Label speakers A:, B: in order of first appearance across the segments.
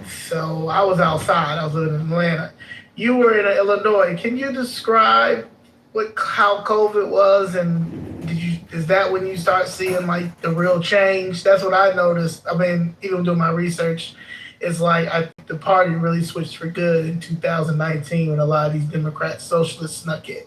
A: So I was outside. I was in Atlanta. You were in Illinois. Can you describe how COVID was, and is that when you start seeing like the real change? That's what I noticed. I mean, even doing my research, it's like the party really switched for good in 2019 when a lot of these Democrats, socialists snuck in.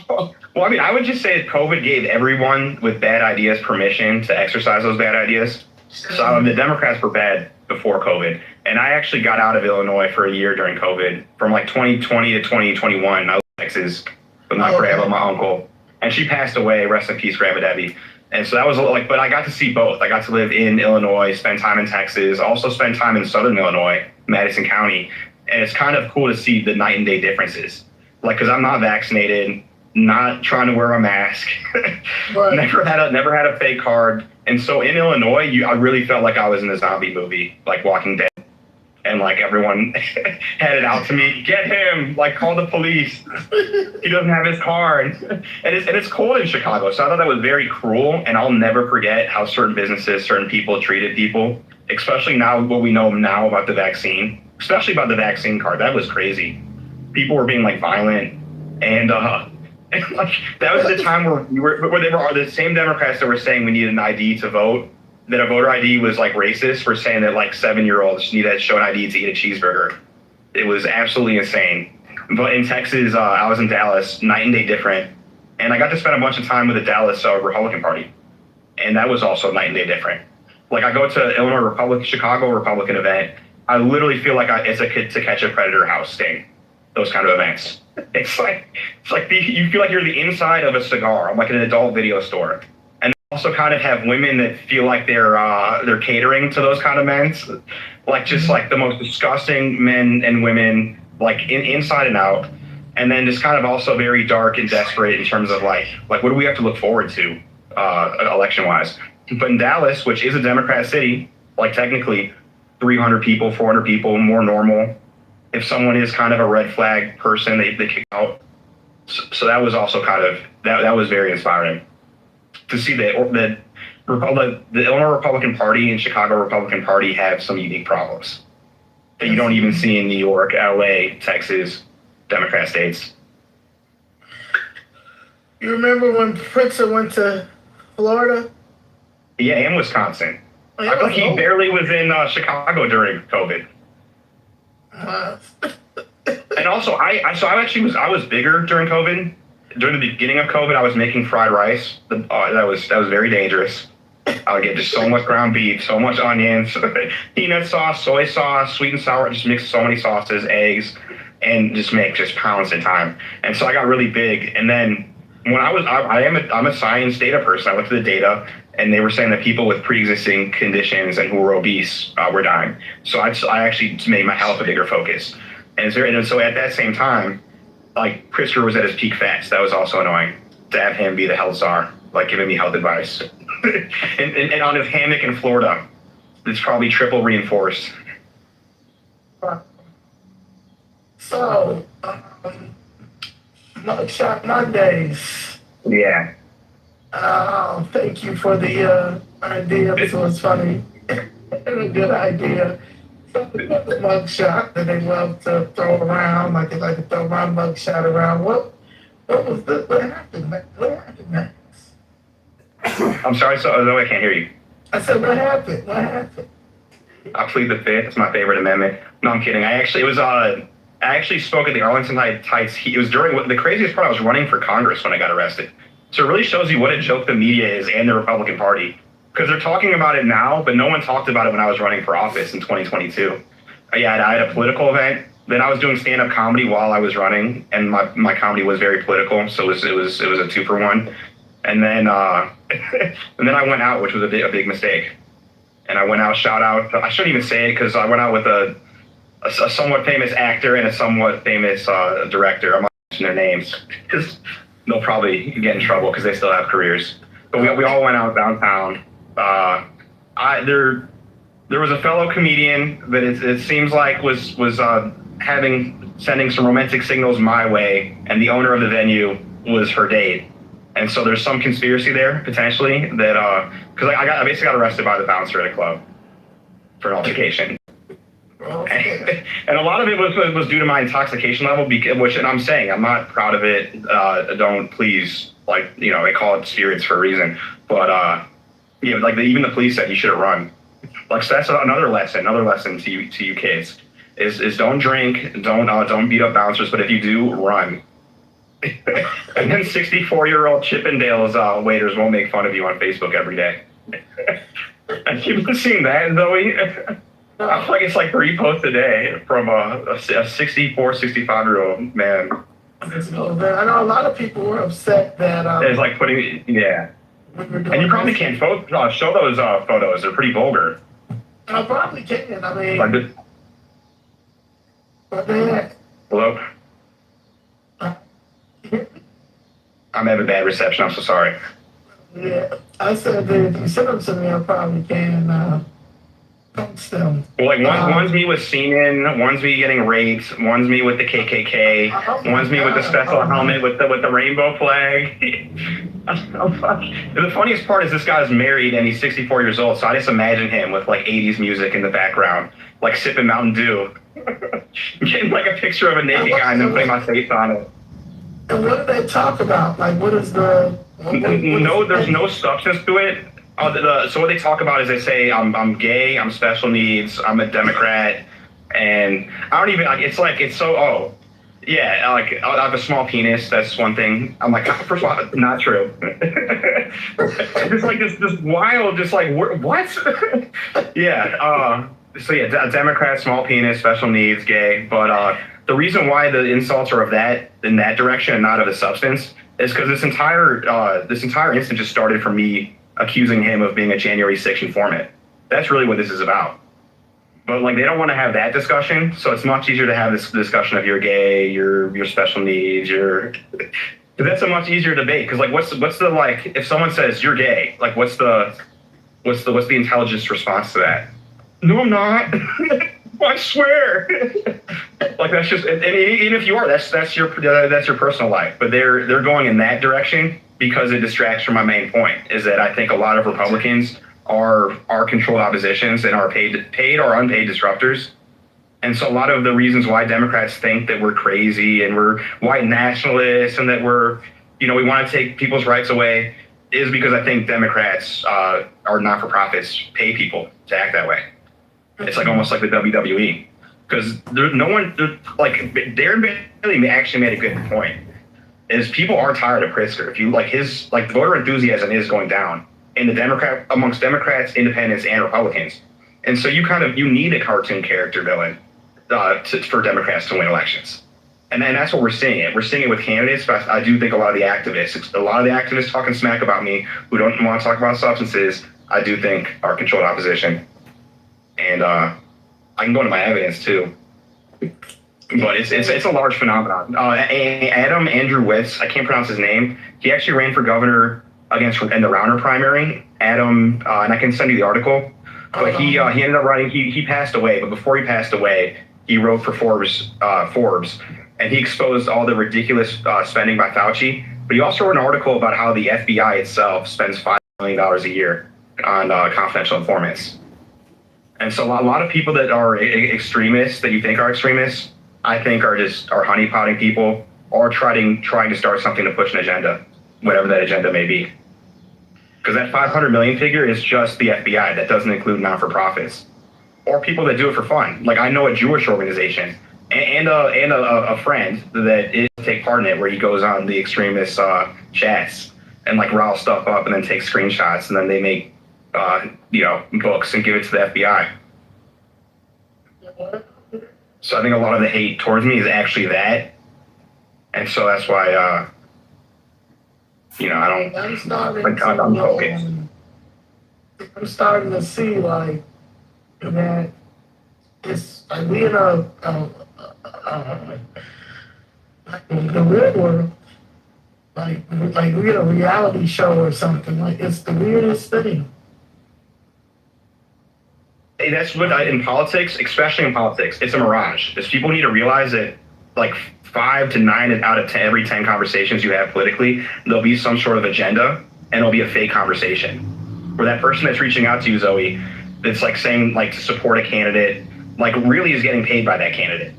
B: Well, I mean, I would just say that COVID gave everyone with bad ideas permission to exercise those bad ideas. So the Democrats were bad before COVID. And I actually got out of Illinois for a year during COVID. From like 2020 to 2021, I was in Texas with my grandma, my uncle. And she passed away, rest in peace, Grandma Debbie. And so that was like, but I got to see both. I got to live in Illinois, spend time in Texas, also spend time in Southern Illinois, Madison County. And it's kind of cool to see the night and day differences. Like, cause I'm not vaccinated, not trying to wear a mask, right. never had a fake card. And so in Illinois, I really felt like I was in a zombie movie, like Walking Dead. And like everyone headed out to me, get him, like call the police. He doesn't have his card. And it's cold in Chicago. So I thought that was very cruel. And I'll never forget how certain businesses, certain people treated people, especially now what we know now about the vaccine, especially about the vaccine card. That was crazy. People were being like violent. And like that was the time where they were the same Democrats that were saying we need an ID to vote, that a voter ID was like racist for saying that like 7-year-olds need to show an ID to eat a cheeseburger. It was absolutely insane. But in Texas, I was in Dallas, night and day different. And I got to spend a bunch of time with the Dallas Republican Party. And that was also night and day different. Like I go to Chicago Republican event, I literally feel like it's a To Catch a Predator house sting. Those kind of events. It's like you feel like you're the inside of a cigar. I'm like in an adult video store. And they also kind of have women that feel like they're catering to those kind of men. Like just like the most disgusting men and women, like inside and out. And then just kind of also very dark and desperate in terms of like what do we have to look forward to election wise. But in Dallas, which is a Democrat city, like technically 300 people, 400 people, more normal. If someone is kind of a red flag person, they kick out. So that was also kind of, that was very inspiring to see that the Illinois Republican Party and Chicago Republican Party have some unique problems that you don't even see in New York, LA, Texas, Democrat states.
A: You remember when Pritzker went to Florida?
B: Yeah, and Wisconsin. I thought he barely was in Chicago during COVID. And also, I was bigger during COVID. During the beginning of COVID, I was making fried rice. That was very dangerous. I would get just so much ground beef, so much onions, peanut sauce, soy sauce, sweet and sour. Just mix so many sauces, eggs, and just make pounds at a time. And so I got really big. And then when I'm a science data person. I looked at the data, and they were saying that people with pre-existing conditions and who were obese were dying. So I actually made my health a bigger focus. And so at that same time, like Pritzker was at his peak fat. So that was also annoying to have him be the health czar, like giving me health advice. and on his hammock in Florida, it's probably triple reinforced.
A: So, Mugshot Mondays.
B: Yeah.
A: Thank you for the idea. This was funny. A good idea. The mugshot that they love to throw around, like they like to throw my mugshot around. What happened? What happened next?
B: I'm sorry, so I can't hear you.
A: I said, what happened? What happened?
B: I plead the fifth. It's my favorite amendment. No, I'm kidding. I actually spoke at the Arlington Heights. It was during the craziest part. I was running for Congress when I got arrested. So it really shows you what a joke the media is and the Republican Party. Because they're talking about it now, but no one talked about it when I was running for office in 2022. I had a political event. Then I was doing stand-up comedy while I was running, and my comedy was very political, so it was a 2-for-1. And then and then I went out, which was a big mistake. And I went out, shout out. I shouldn't even say it because I went out with a somewhat famous actor and a somewhat famous director. I'm not mentioning their names because they'll probably get in trouble because they still have careers. But we all went out downtown. There was a fellow comedian that it seems like was sending some romantic signals my way, and the owner of the venue was her date. And so there's some conspiracy there potentially that because I basically got arrested by the bouncer at a club for an altercation. And a lot of it was due to my intoxication level, which, and I'm saying I'm not proud of it. Don't please, like, you know, they call it spirits for a reason. But you know, like even the police said you should have run. Like, so that's another lesson to you kids is don't drink, don't beat up bouncers, but if you do, run. And then 64-year-old Chippendales waiters won't make fun of you on Facebook every day. And you've seen that, Zoe? I feel like it's like 3 posts a day from a 64, 65-year-old man.
A: I know a lot of people were upset that
B: it's like putting, yeah. And you probably can't show those photos. They're pretty vulgar.
A: I probably can. I mean,
B: like hello? I'm having bad reception. I'm so sorry.
A: Yeah, I said that if you send them to me, I probably can post them.
B: Well, like one's me with semen, one's me getting raped, one's me with the KKK, one's me with the special helmet with the rainbow flag. The funniest part is this guy's married and he's 64 years old, so I just imagine him with like 80s music in the background, like sipping Mountain Dew, getting like a picture of a naked guy and then putting my face on it.
A: And what do they talk about? Like, what is the?
B: There's no substance to it. So what they talk about is they say I'm gay, I'm special needs, I'm a Democrat, and I don't even like. It's so yeah, like I have a small penis. That's one thing. I'm like, first of all, not true. Just like this wild, just like what? Yeah. So yeah, Democrat, small penis, special needs, gay. But the reason why the insults are in that direction and not of the substance is because this entire incident just started from me accusing him of being a January 6th informant. That's really what this is about. But like they don't want to have that discussion, so it's much easier to have this discussion of you're gay, your special needs, that's a much easier debate. Because like what's the like if someone says you're gay, like what's the intelligence response to that? No, I'm not. I swear. Like that's just, and even if you are, that's your personal life. But they're going in that direction because it distracts from my main point. Is that I think a lot of Republicans are controlled oppositions and are paid or unpaid disruptors. And so a lot of the reasons why Democrats think that we're crazy and we're white nationalists and that we want to take people's rights away is because I think Democrats are not-for-profits pay people to act that way. It's like almost like the WWE, because Darren Bailey actually made a good point. Is people are tired of Pritzker. If you like his voter enthusiasm is going down in the amongst Democrats, Independents, and Republicans, and so you need a cartoon character villain for Democrats to win elections, and that's what we're seeing. We're seeing it with candidates, but I do think a lot of the activists talking smack about me who don't want to talk about substances, I do think are controlled opposition. And I can go into my evidence too, but it's a large phenomenon. Andrew Witz, I can't pronounce his name. He actually ran for governor in the Rauner primary. Adam, and I can send you the article. But he ended up writing. He passed away, but before he passed away, he wrote for Forbes, and he exposed all the ridiculous spending by Fauci. But he also wrote an article about how the FBI itself spends $5 million a year on confidential informants. And so a lot of people that are extremists, that you think are extremists, I think are honeypotting people or trying to start something to push an agenda, whatever that agenda may be. Because that 500 million figure is just the FBI. That doesn't include non-for-profits or people that do it for fun. Like I know a Jewish organization and a friend that take part in it, where he goes on the extremist chats and like rile stuff up and then take screenshots, and then they make books and give it to the FBI. So I think a lot of the hate towards me is actually that, and so that's why I don't. I'm focused.
A: I'm starting to see like that. It's like we in the real world, like we in a reality show or something. Like it's the weirdest thing.
B: Hey, that's what in politics, especially in politics, it's a mirage. Because people need to realize that like 5 to 9 out of 10, every 10 conversations you have politically, there'll be some sort of agenda and it'll be a fake conversation. Where that person that's reaching out to you, Zoe, that's like saying like to support a candidate like really is getting paid by that candidate.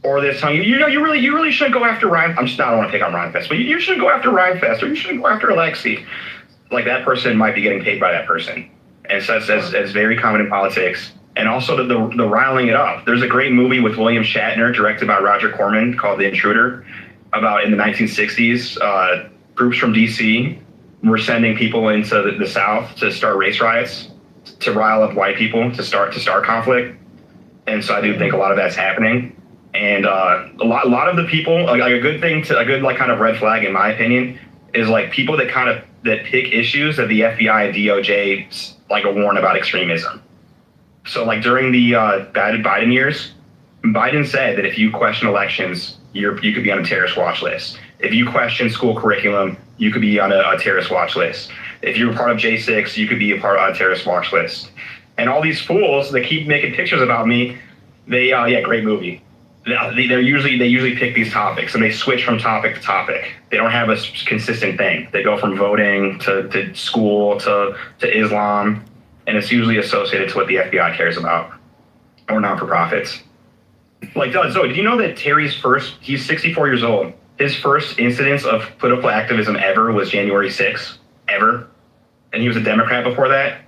B: Or they're telling you, you really shouldn't go after Ryan. I don't want to pick on Ryan Fest, but you shouldn't go after Ryan Fest, or you shouldn't go after Alexi. Like that person might be getting paid by that person. And so that's very common in politics. And also the riling it up. There's a great movie with William Shatner, directed by Roger Corman, called The Intruder, about in the 1960s, groups from DC were sending people into the South to start race riots, to rile up white people, to start conflict. And so I do think a lot of that's happening. And a lot of the people, like a good like kind of red flag in my opinion, is like people that pick issues that the FBI and DOJ like warn about extremism. So like during the Biden years, Biden said that if you question elections, you could be on a terrorist watch list. If you question school curriculum, you could be on a terrorist watch list. If you're part of J6, you could be a part of a terrorist watch list. And all these fools that keep making pictures about me, they great movie. They usually pick these topics and they switch from topic to topic. They don't have a consistent thing. They go from voting to school to Islam, and it's usually associated to what the FBI cares about, or not-for-profits. Like, Zoe, did you know that he's 64 years old. His first incidence of political activism ever was January 6th, ever. And he was a Democrat before that.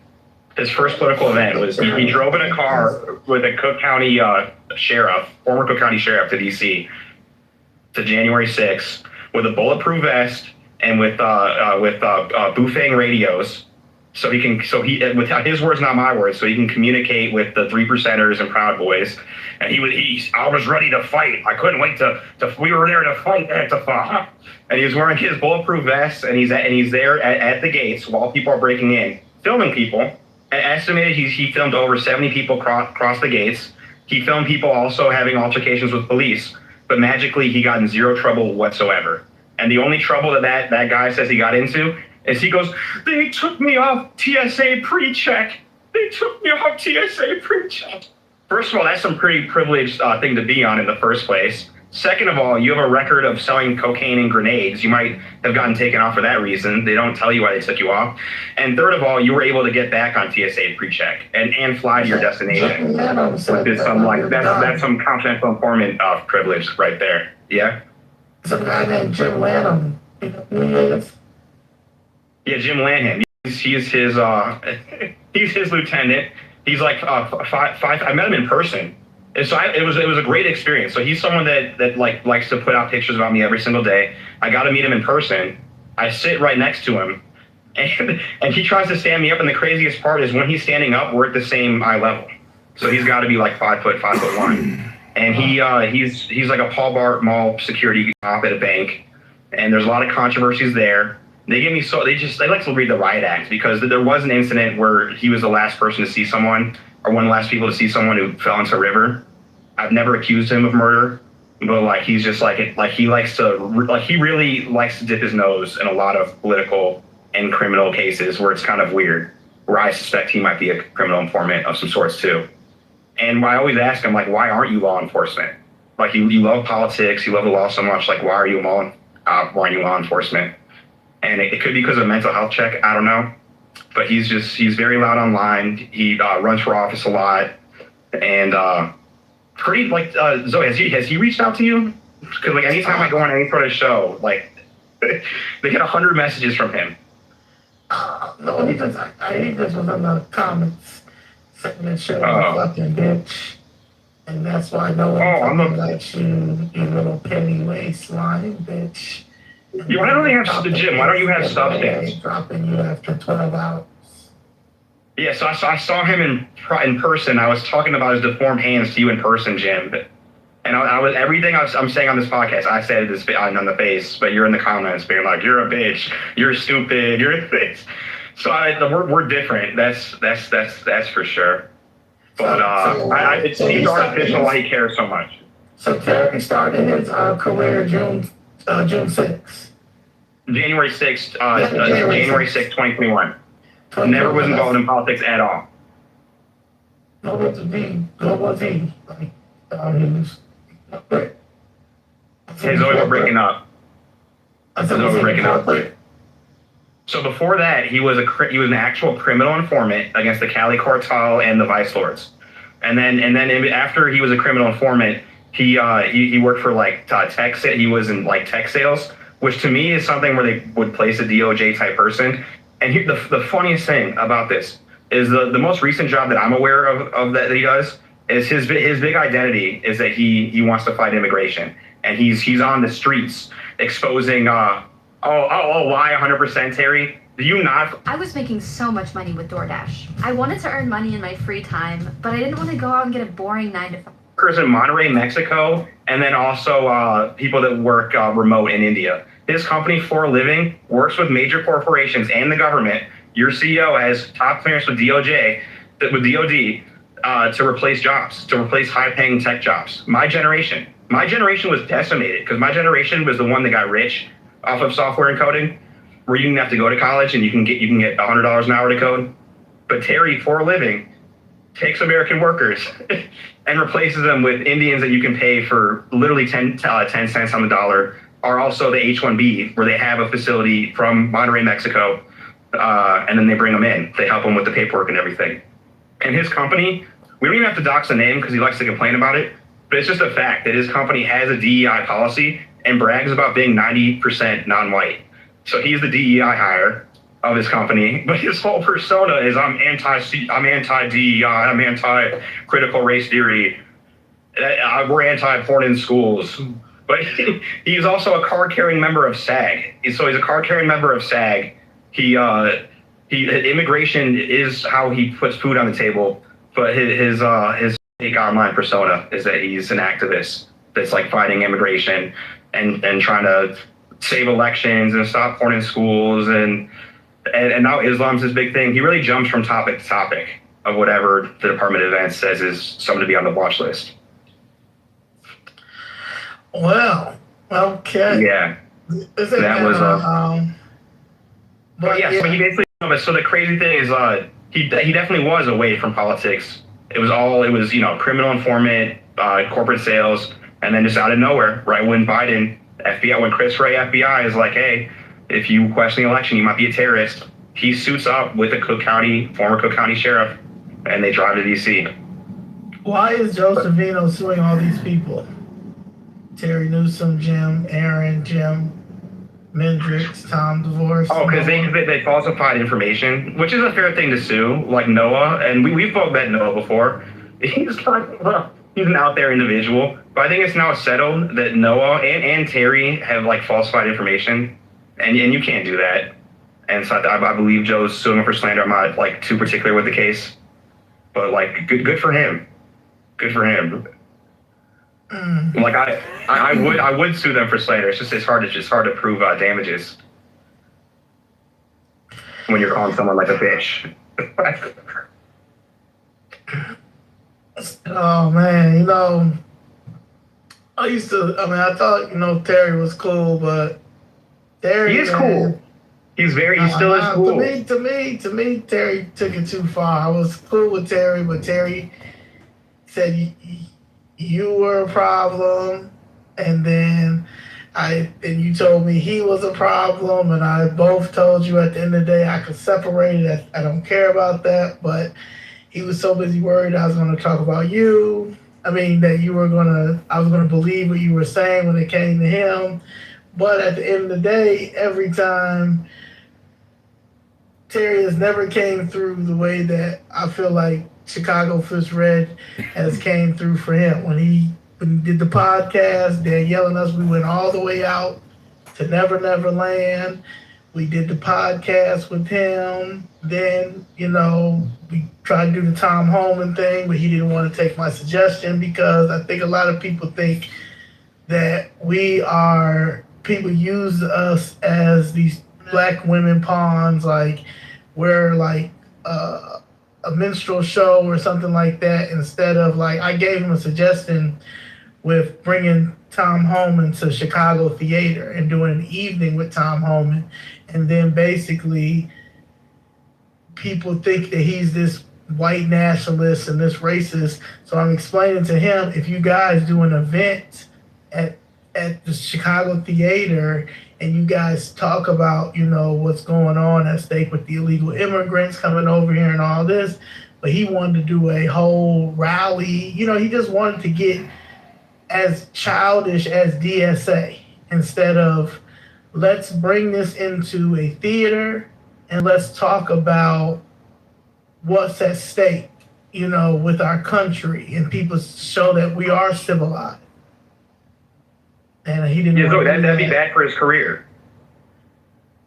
B: His first political event was he drove in a car with a Cook County former Cook County sheriff to DC to January 6th with a bulletproof vest and with Bufang radios. So with his words, not my words, so he can communicate with the 3%ers and Proud Boys. And I was ready to fight. I couldn't wait we were there to fight Antifa. And he was wearing his bulletproof vest, and he's there at the gates while people are breaking in, filming people. Estimated he filmed over 70 people cross the gates. He filmed people also having altercations with police, but magically he got in zero trouble whatsoever. And the only trouble that guy says he got into is he goes, they took me off TSA pre-check. They took me off TSA pre-check. First of all, that's some pretty privileged thing to be on in the first place. Second of all, you have a record of selling cocaine and grenades. You might have gotten taken off for that reason. They don't tell you why they took you off. And third of all, you were able to get back on TSA pre-check and fly to your destination. That's some confidential informant privilege right there. Yeah?
A: Some guy named Jim Lanham. You know who he is?
B: Yeah, Jim Lanham. He's his lieutenant. He's like five. I met him in person. And so it was a great experience. So he's someone that likes to put out pictures about me every single day. I got to meet him in person. I sit right next to him, and he tries to stand me up. And the craziest part is when he's standing up, we're at the same eye level. So he's got to be like 5'1", and he's like a Paul Bart Mall security cop at a bank. And there's a lot of controversies there. They like to read the riot act because there was an incident where he was the last person to see someone, or one of the last people to see someone who fell into a river. I've never accused him of murder, but like he's just he really likes to dip his nose in a lot of political and criminal cases where it's kind of weird, where I suspect he might be a criminal informant of some sorts too. And I always ask him, like, why aren't you law enforcement? Like you love politics, you love the law so much, like why are you law enforcement? And it could be because of mental health check, I don't know. But he's very loud online. He runs for office a lot, and pretty like Zoe. Has he reached out to you? Because like anytime I go on any sort of show, like they get 100 messages from him.
A: No, he just was in the comments saying that shit was fucking bitch, and that's why no one likes you, you little penny waistline bitch.
B: Why don't they have the gym? Why don't you have substance?
A: Dropping you after 12 hours.
B: Yeah, so I saw him in person. I was talking about his deformed hands to you in person, Jim. And I was everything I'm saying on this podcast. I said this on the face, but you're in the comments being like, "You're a bitch. You're stupid. You're this." So we're different. That's for sure. But it seems artificial why he cares so much.
A: So Terry started his career June 6th.
B: January 6th, 2021. Never was involved in politics at all.
A: Global Z.
B: Hey, Zoe, we're breaking up.
A: Zoe, breaking up.
B: So before that, he was an actual criminal informant against the Cali cartel and the Vice Lords. After he was a criminal informant, he worked for like tech. He was in like tech sales, which to me is something where they would place a DOJ type person. And the funniest thing about this is the most recent job that I'm aware of that he does is his big identity is that he wants to fight immigration, and he's on the streets exposing why 100% Terry. Do you not?
C: I was making so much money with DoorDash. I wanted to earn money in my free time, but I didn't want to go out and get a boring 9 to 5.
B: Workers in Monterrey, Mexico, and then also people that work remote in India. His company, For a Living, works with major corporations and the government. Your CEO has top clearance with DOD, to replace jobs, to replace high-paying tech jobs. My generation was decimated because my generation was the one that got rich off of software and coding, where you didn't have to go to college and you can get $100 an hour to code. But Terry, For a Living, takes American workers and replaces them with Indians that you can pay for literally 10 cents on the dollar, are also the H-1B, where they have a facility from Monterrey, Mexico, and then they bring them in. They help them with the paperwork and everything. And his company, we don't even have to dox the name because he likes to complain about it, but it's just a fact that his company has a DEI policy and brags about being 90% non-white. So he's the DEI hire of his company, but his whole persona is I'm anti-DEI, I'm anti-critical race theory, we're anti-porn in schools. But he's also a card-carrying member of SAG. So he's a card-carrying member of SAG. Immigration is how he puts food on the table, but his fake online persona is that he's an activist that's like fighting immigration and trying to save elections and stop porn in schools, and now Islam's his big thing. He really jumps from topic to topic of whatever the Department of Defense says is something to be on the watch list.
A: Well, okay.
B: Yeah, that was but yeah, so he basically. So the crazy thing is, he definitely was away from politics. It was criminal informant, corporate sales, and then just out of nowhere, right when Chris Wray FBI is like, hey, if you question the election, you might be a terrorist. He suits up with the former Cook County sheriff, and they drive to DC.
A: Why is Joe Savino suing all these people? Terry Newsom, Jim, Aaron, Jim, Mendrix, Tom DeVore.
B: Oh, because they falsified information, which is a fair thing to sue, like Noah. And we've both met Noah before. He's an out there individual. But I think it's now settled that Noah and Terry have like falsified information, and you can't do that. And so I believe Joe's suing him for slander. I'm not like too particular with the case, but like good for him. Good for him. Like I would sue them for slander. It's hard to prove damages when you're calling someone like a bitch.
A: Oh man, I thought Terry was cool, but Terry,
B: he is cool. He still is cool.
A: To me, Terry took it too far. I was cool with Terry, but Terry said you were a problem, and then you told me he was a problem, and I both told you at the end of the day I could separate it. I don't care about that, but he was so busy worried I was going to talk about you. I mean, that I was going to believe what you were saying when it came to him. But at the end of the day, every time, Terry has never came through the way that I feel like Chicago Fist Red has came through for him. When he did the podcast, Danielle and us, we went all the way out to Never Never Land. We did the podcast with him. Then, we tried to do the Tom Holman thing, but he didn't want to take my suggestion because I think a lot of people think that people use us as these black women pawns, like we're like a minstrel show or something like that, instead of like, I gave him a suggestion with bringing Tom Holman to Chicago Theater and doing an evening with Tom Holman. And then basically people think that he's this white nationalist and this racist. So I'm explaining to him, if you guys do an event at the Chicago Theater and you guys talk about, what's going on at stake with the illegal immigrants coming over here and all this, but he wanted to do a whole rally. He just wanted to get as childish as DSA instead of let's bring this into a theater and let's talk about what's at stake, with our country and people show that we are civilized. And he didn't.
B: Yeah, so that'd be bad for his career.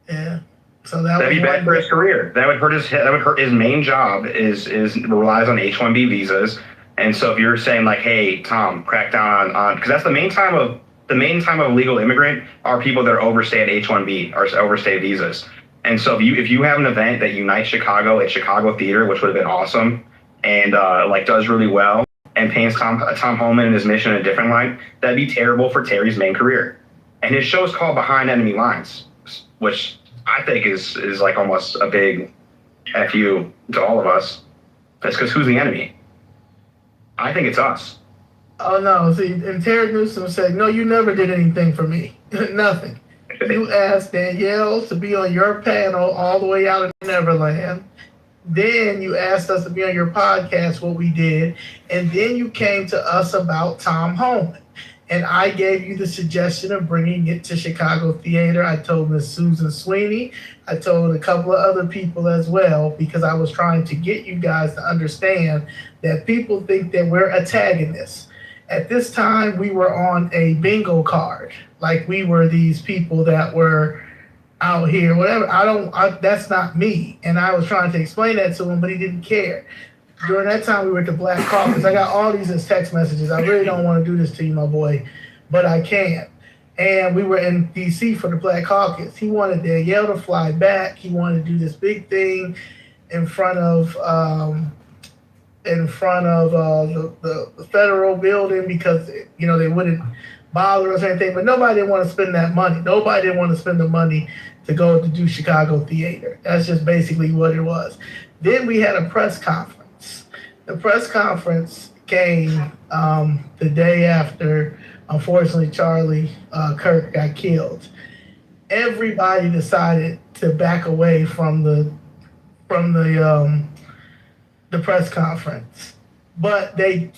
A: Yeah. So that'd
B: be bad for his career. That would hurt his main job is relies on H-1B visas. And so if you're saying like, hey, Tom, crack down on because that's the main time of a legal immigrant are people that are overstay at H-1B or overstay visas. And so if you have an event that unites Chicago at Chicago Theater, which would have been awesome, and does really well and paints Tom Homan and his mission in a different light, that'd be terrible for Terry's main career. And his show's called Behind Enemy Lines, which I think is like almost a big FU to all of us. That's because who's the enemy? I think it's us.
A: Oh no! See, and Terry Newsom said, "No, you never did anything for me. Nothing. You asked Danielle to be on your panel all the way out in Neverland. Then you asked us to be on your podcast, what we did, and then you came to us about Tom Homan. And I gave you the suggestion of bringing it to Chicago Theater. I told Miss Susan Sweeney. I told a couple of other people as well, because I was trying to get you guys to understand that people think that we're antagonists. At this time, we were on a bingo card. Like we were these people that were out here, whatever. That's not me. And I was trying to explain that to him, but he didn't care. During that time, we were at the Black Caucus. I got all these as text messages. I really don't want to do this to you, my boy, but I can. And we were in D.C. for the Black Caucus. He wanted Danielle to fly back. He wanted to do this big thing in front of the federal building because they wouldn't bother us or anything. But nobody didn't want to spend that money. Nobody didn't want to spend the money to go to do Chicago Theater. That's just basically what it was. Then we had a press conference. The press conference came the day after, unfortunately, Charlie Kirk got killed. Everybody decided to back away from the press conference, but they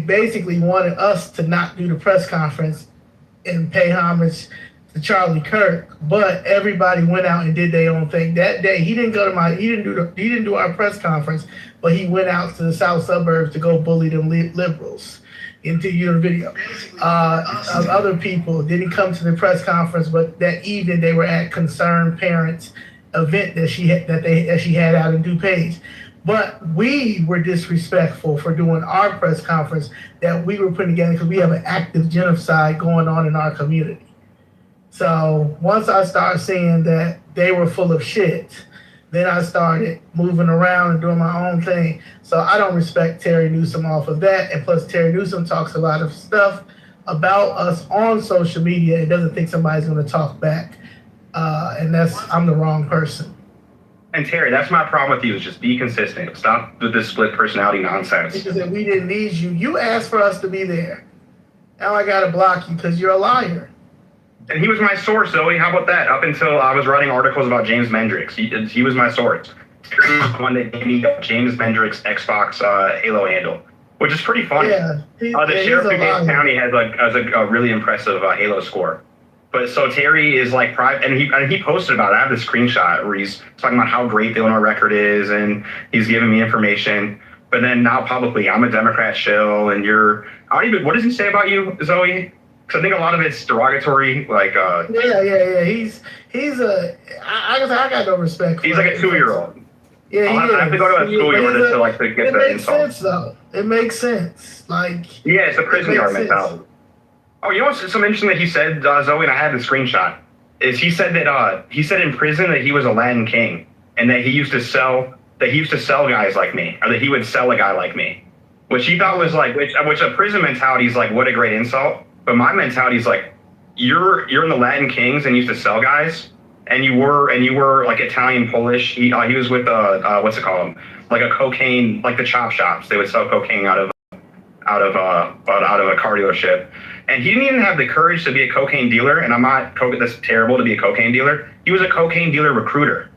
A: basically wanted us to not do the press conference and pay homage to Charlie Kirk. But everybody went out and did their own thing that day. He didn't do our press conference, but he went out to the south suburbs to go bully them liberals. Into your video, other people didn't come to the press conference, but that evening they were at Concerned Parents event that she had out in DuPage. But we were disrespectful for doing our press conference that we were putting together because we have an active genocide going on in our community. So once I started seeing that they were full of shit, then I started moving around and doing my own thing. So I don't respect Terry Newsom off of that. And plus Terry Newsom talks a lot of stuff about us on social media and doesn't think somebody's going to talk back. And I'm the wrong person.
B: And Terry, that's my problem with you, is just be consistent. Stop with this split personality nonsense.
A: Because we didn't need you. You asked for us to be there. Now I got to block you because you're a liar.
B: And he was my source, Zoe. How about that? Up until I was writing articles about James Mendrix. He was my source. Terry was the one that gave me James Mendrix Xbox Halo handle, which is pretty funny.
A: Yeah,
B: the sheriff of Gates County has a really impressive Halo score. But so Terry is like private, and he posted about it. I have the screenshot where he's talking about how great the Illinois record is, and he's giving me information. But then now publicly, I'm a Democrat shill, and what does he say about you, Zoe? Because I think a lot of it's derogatory, like.
A: Yeah. I got no respect for
B: him. He's like a 2-year-old.
A: Yeah,
B: I have to go to a schoolyard to get the insult. It makes
A: sense, though. It makes sense.
B: Yeah, it's a prison yard mentality. Oh, you know what's something interesting that he said, Zoe, and I had the screenshot, is he said in prison that he was a Latin king, and that he used to sell guys like me, or that he would sell a guy like me, which he thought was which a prison mentality is like, what a great insult. But my mentality is like, you're in the Latin Kings and used to sell guys, and you were like Italian, Polish. He was with what's it called? Like a cocaine, like the chop shops. They would sell cocaine out of a car dealership. And he didn't even have the courage to be a cocaine dealer. And that's terrible to be a cocaine dealer. He was a cocaine dealer recruiter.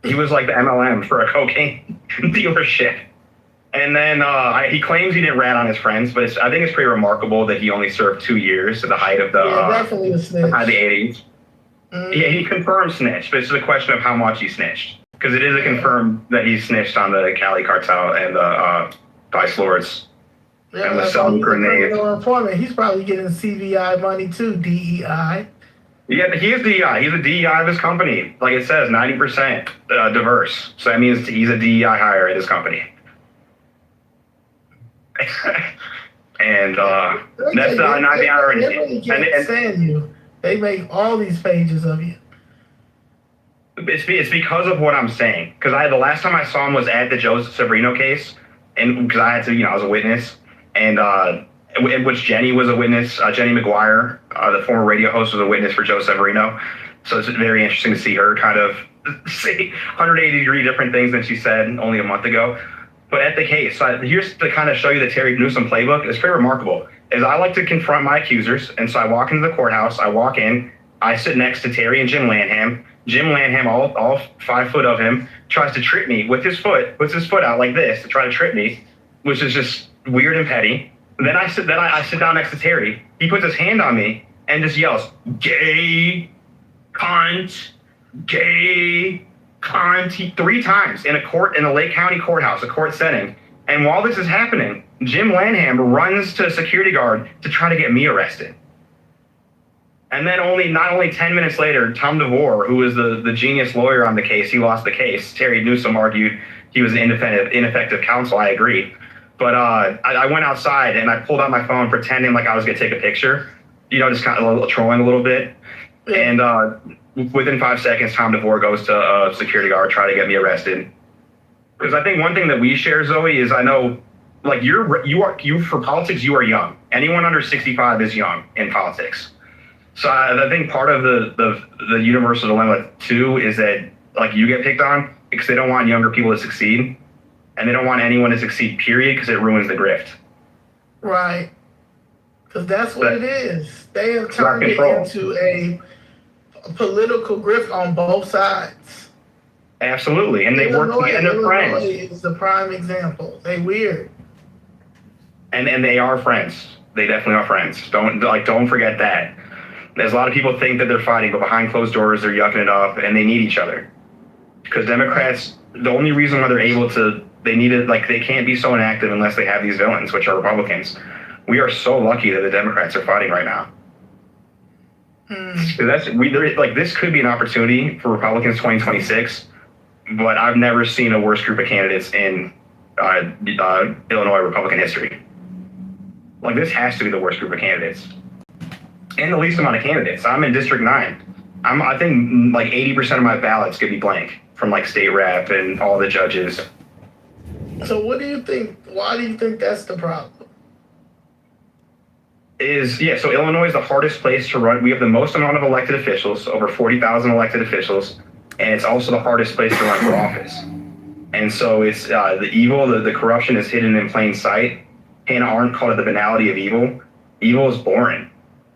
B: He was like the MLM for a cocaine dealership. And then he claims he didn't rat on his friends, but I think it's pretty remarkable that he only served 2 years at the height of the
A: definitely a snitch.
B: height of the 80s.
A: Mm.
B: Yeah, he confirmed snitched, but it's just a question of how much he snitched. Because it is a confirmed that he snitched on the Cali cartel and the Vice Lords.
A: Yeah,
B: and was
A: that's
B: selling
A: why he's a
B: grenades.
A: criminal informant. He's probably getting CVI money too, DEI.
B: Yeah, he is DEI. He's a DEI of his company. Like it says, 90% diverse. So that means he's a DEI hire at his company. And that's not the irony.
A: They really can't stand you. They make all these pages of you.
B: It's because of what I'm saying. Because the last time I saw him was at the Joe Severino case, and because I had to, I was a witness, and in which Jenny was a witness. Jenny McGuire, the former radio host, was a witness for Joe Severino. So it's very interesting to see her kind of say 180-degree different things than she said only a month ago. But at the case, here's to kind of show you the Terry Newsom playbook. It's pretty remarkable. Is I like to confront my accusers, and so I walk into the courthouse. I walk in. I sit next to Terry and Jim Lanham. Jim Lanham, all 5 foot of him, tries to trip me with his foot, puts his foot out like this to try to trip me, which is just weird and petty. Then I sit down next to Terry. He puts his hand on me and just yells, "Gay, cunt, gay, cunt," 3 times in a Lake County courthouse, a court setting. And while this is happening, Jim Lanham runs to a security guard to try to get me arrested. And then not only 10 minutes later, Tom DeVore, who was the genius lawyer on the case, he lost the case. Terry Newsom argued he was ineffective counsel. I agree. But I went outside and I pulled out my phone pretending like I was going to take a picture, just kind of trolling a little bit. And within 5 seconds, Tom DeVore goes to a security guard, try to get me arrested. Because I think one thing that we share, Zoe, is I know, like you for politics, you are young. Anyone under 65 is young in politics. So I think part of the universal dilemma too is that like you get picked on because they don't want younger people to succeed, and they don't want anyone to succeed. Period, because it ruins the grift.
A: Right. Because that's what it is. They have turned it into a political grift on both sides.
B: Absolutely, and they work together. And they're friends.
A: Is the prime example. They weird.
B: And they are friends. They definitely are friends. Don't forget that. There's a lot of people think that they're fighting, but behind closed doors, they're yucking it up, and they need each other. Because Democrats, the only reason why they're able to, they can't be so inactive unless they have these villains, which are Republicans. We are so lucky that the Democrats are fighting right now. This could be an opportunity for Republicans 2026, but I've never seen a worse group of candidates in Illinois Republican history. Like, this has to be the worst group of candidates. And the least amount of candidates. I'm in District 9. I think like 80% of my ballots could be blank from like state rep and all the judges.
A: So what do you think? Why do you think that's the problem?
B: So Illinois is the hardest place to run. We have the most amount of elected officials, over 40,000 elected officials, and it's also the hardest place to run for office. And so it's the evil, the corruption is hidden in plain sight. Hannah Arendt called it the banality of evil. Evil is boring.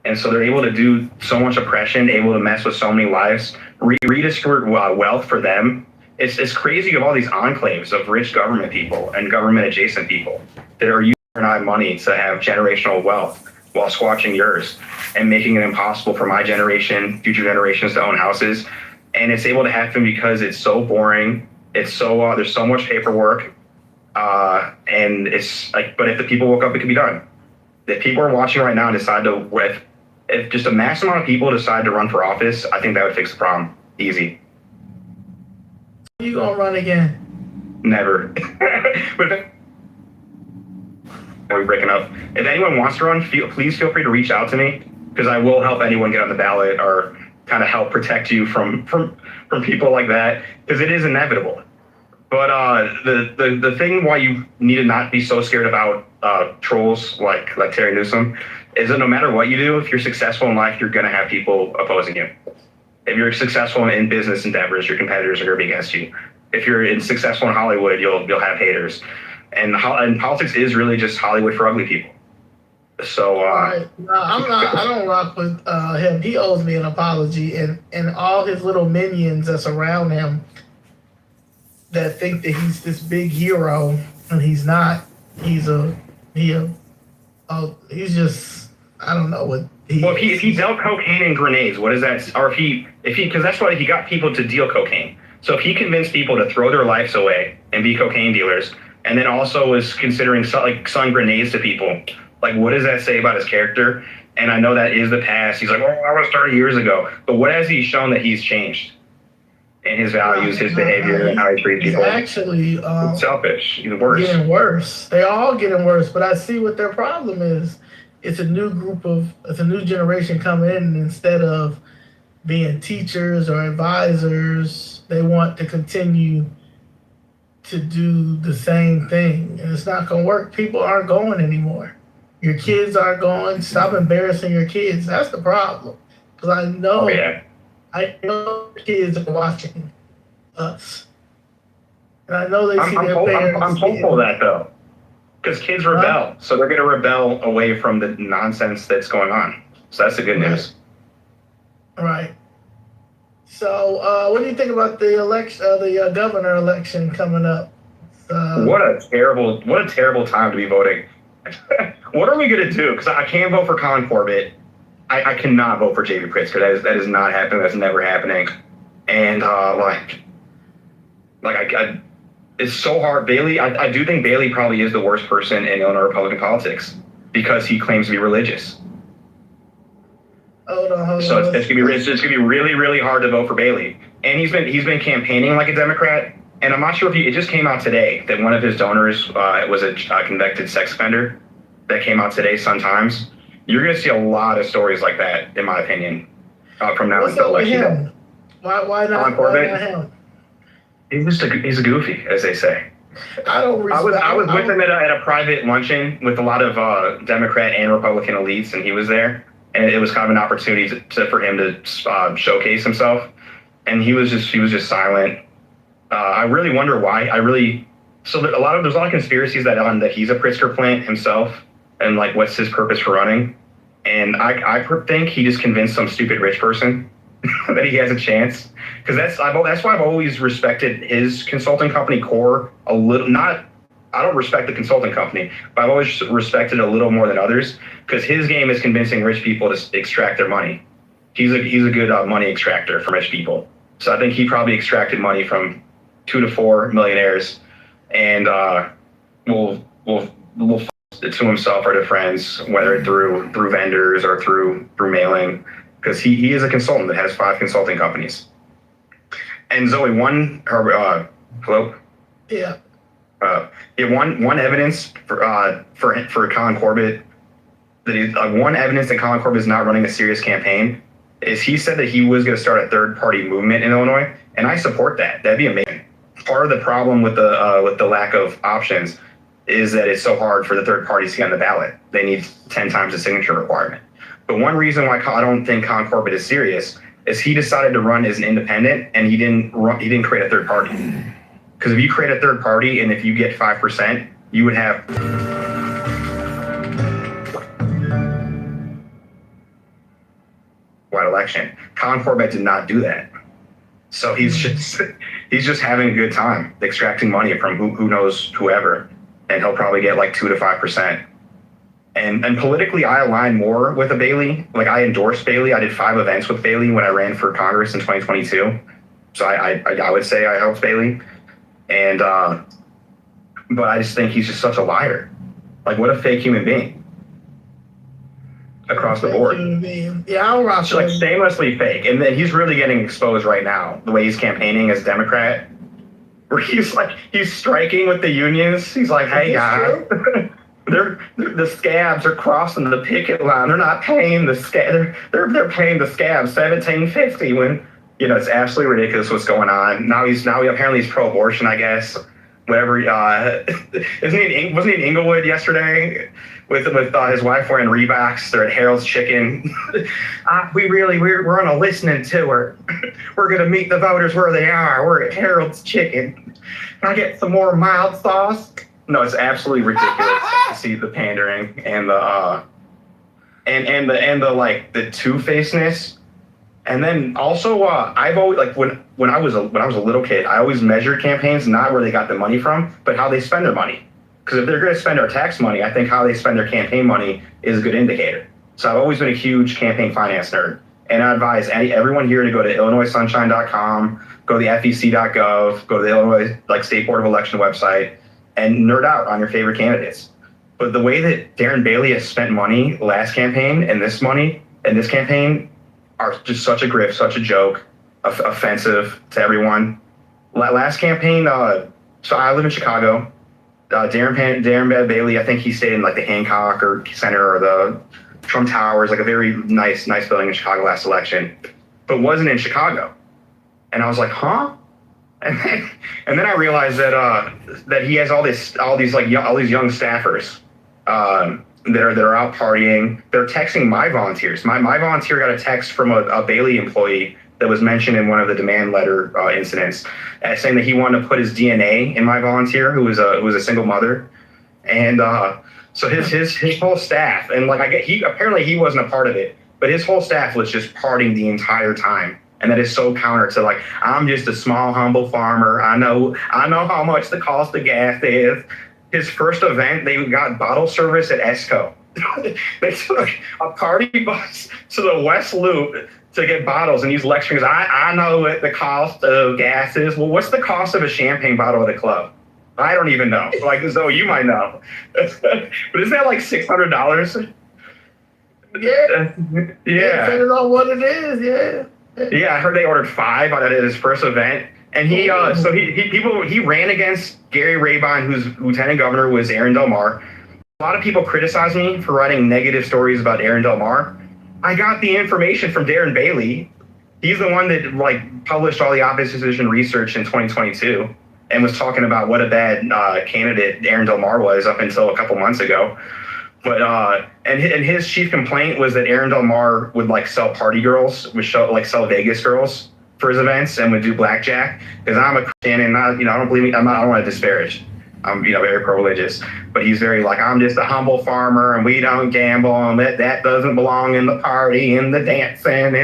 B: And so they're able to do so much oppression, able to mess with so many lives, redistribute wealth for them. It's crazy of all these enclaves of rich government people and government adjacent people that are using our money to have generational wealth while squashing yours and making it impossible for my generation, future generations to own houses. And it's able to happen because it's so boring. It's so there's so much paperwork, and it's like. But if the people woke up, it could be done. If people are watching right now and decide if just a max amount of people decide to run for office, I think that would fix the problem. Easy.
A: You gonna run again?
B: Never. But we're breaking up. If anyone wants to run, please feel free to reach out to me, because I will help anyone get on the ballot or kind of help protect you from people like that, because it is inevitable. But the thing why you need to not be so scared about trolls like Terry Newsom is that no matter what you do, if you're successful in life, you're going to have people opposing you. If you're successful in business endeavors, your competitors are going to be against you. If you're successful in Hollywood, you'll have haters. And politics is really just Hollywood for ugly people. So
A: no, I don't rock with him. He owes me an apology, and all his little minions that's around him that think that he's this big hero and he's not. He's a he a oh he's just I don't know what he.
B: Well, if he dealt cocaine and grenades, what is that? Or if he because that's why he got people to deal cocaine. So if he convinced people to throw their lives away and be cocaine dealers, and then also was considering selling grenades to people, like what does that say about his character? And I know that is the past. He's like, oh, I was 30 years ago. But what has he shown that he's changed in his values, his behavior, and how he treats people?
A: He's actually
B: He's selfish. He's worse.
A: Getting worse. They're all getting worse. But I see what their problem is. It's a new generation coming in, and instead of being teachers or advisors, they want to continue to do the same thing. And it's not going to work. People aren't going anymore. Your kids aren't going. Stop embarrassing your kids. That's the problem. Because I know, I know kids are watching us. And I know they see their parents.
B: I'm hopeful of that, though. Because kids rebel. So they're going to rebel away from the nonsense that's going on. So that's the good news.
A: Right. So, what do you think about the election, the governor election coming up?
B: What a terrible time to be voting. What are we gonna do? Because I can't vote for Colin Corbett. I cannot vote for J.B. Pritzker. That is not happening. That's never happening. And it's so hard. Bailey, I do think Bailey probably is the worst person in Illinois Republican politics because he claims to be religious.
A: Hold on.
B: So it's gonna be really, really hard to vote for Bailey. And he's been campaigning like a Democrat. And I'm not sure if it just came out today that one of his donors was a convicted sex offender. That came out today, Sun-Times. You're gonna see a lot of stories like that, in my opinion, from now until election.
A: Why not?
B: Colin Corbett?
A: Why not him?
B: He's a goofy, as they say.
A: I
B: was with him at a private luncheon with a lot of Democrat and Republican elites, and he was there. And it was kind of an opportunity for him to showcase himself, and he was just silent. I really wonder why. There's a lot of conspiracies that he's a Pritzker plant himself, and like what's his purpose for running. And I think he just convinced some stupid rich person that he has a chance, because that's why I've always respected his consulting company Core a little. I don't respect the consulting company, but I've always respected it a little more than others because his game is convincing rich people to extract their money. He's a good money extractor from rich people. So I think he probably extracted money from 2 to 4 millionaires, and will it to himself or to friends, whether through vendors or through mailing, because he is a consultant that has 5 consulting companies. And Zoe, hello?
A: Yeah.
B: One evidence for Colin Corbett one evidence that Colin Corbett is not running a serious campaign is he said that he was going to start a third-party movement in Illinois, and I support that. That'd be amazing. Part of the problem with the lack of options is that it's so hard for the third parties to get on the ballot. They need 10 times the signature requirement. But one reason why I don't think Colin Corbett is serious is he decided to run as an independent, and he didn't create a third party. Because if you create a third party and if you get 5%, you would have wide election. Colin Corbett did not do that. So he's just having a good time extracting money from who knows whoever, and he'll probably get like 2 to 5%. And politically, I align more with a Bailey. Like I endorsed Bailey. I did 5 events with Bailey when I ran for Congress in 2022. So I would say I helped Bailey. And but I just think he's just such a liar. Like what a fake human being across the board.
A: Yeah, I'll rock.
B: So like shamelessly fake. And then he's really getting exposed right now, the way he's campaigning as a Democrat. Where he's striking with the unions. He's like, hey guys, the scabs are crossing the picket line. They're not paying the scab. They're paying the scabs $17.50 when it's absolutely ridiculous what's going on. Apparently he's pro-abortion, I guess. Whatever. Wasn't he in Inglewood yesterday with his wife wearing Reeboks? They're at Harold's Chicken. We're on a listening tour. We're gonna meet the voters where they are. We're at Harold's Chicken. Can I get some more mild sauce? No, it's absolutely ridiculous to see the pandering and the the two-facedness. And then also, I've always when I was a little kid, I always measured campaigns not where they got the money from, but how they spend their money. Because if they're going to spend our tax money, I think how they spend their campaign money is a good indicator. So I've always been a huge campaign finance nerd. And I advise everyone here to go to IllinoisSunshine.com, go to the FEC.gov, go to the Illinois State Board of Election website, and nerd out on your favorite candidates. But the way that Darren Bailey has spent money last campaign and this money and this campaign are just such a grift, such a joke, offensive to everyone. Last campaign, so I live in Chicago. Darren Bailey, I think he stayed in like the Hancock or Center or the Trump Towers, like a very nice building in Chicago last election, but wasn't in Chicago. And I was like, huh? And then I realized that he has all these young staffers that are out partying. They're texting my volunteers. My volunteer got a text from a Bailey employee that was mentioned in one of the demand letter incidents, saying that he wanted to put his DNA in my volunteer, who was a single mother, and so his whole staff, and he apparently he wasn't a part of it, but his whole staff was just partying the entire time. And that is so counter to I'm just a small, humble farmer. I know how much the cost of gas is. His first event, they got bottle service at ESCO. They took a party bus to the West Loop to get bottles, and he's lecturing. I know what the cost of gas is. Well, what's the cost of a champagne bottle at a club? I don't even know. Zoe, you might know. But isn't that $600?
A: Yeah.
B: Yeah.
A: Depending on what it is, yeah.
B: Yeah, I heard they ordered 5 at his first event, and he ran against Gary Rabine, whose lieutenant governor was Aaron Del Mar. A lot of people criticize me for writing negative stories about Aaron Del Mar. I got the information from Darren Bailey. He's the one that published all the opposition research in 2022 and was talking about what a bad candidate Aaron Del Mar was up until a couple months ago. But and his chief complaint was that Aaron Del Mar would sell party girls, sell Vegas girls for his events, and would do blackjack. Because I'm a Christian, and I don't believe me. I don't want to disparage. I'm very pro-religious, but he's very I'm just a humble farmer, and we don't gamble, and that doesn't belong in the party and the dancing.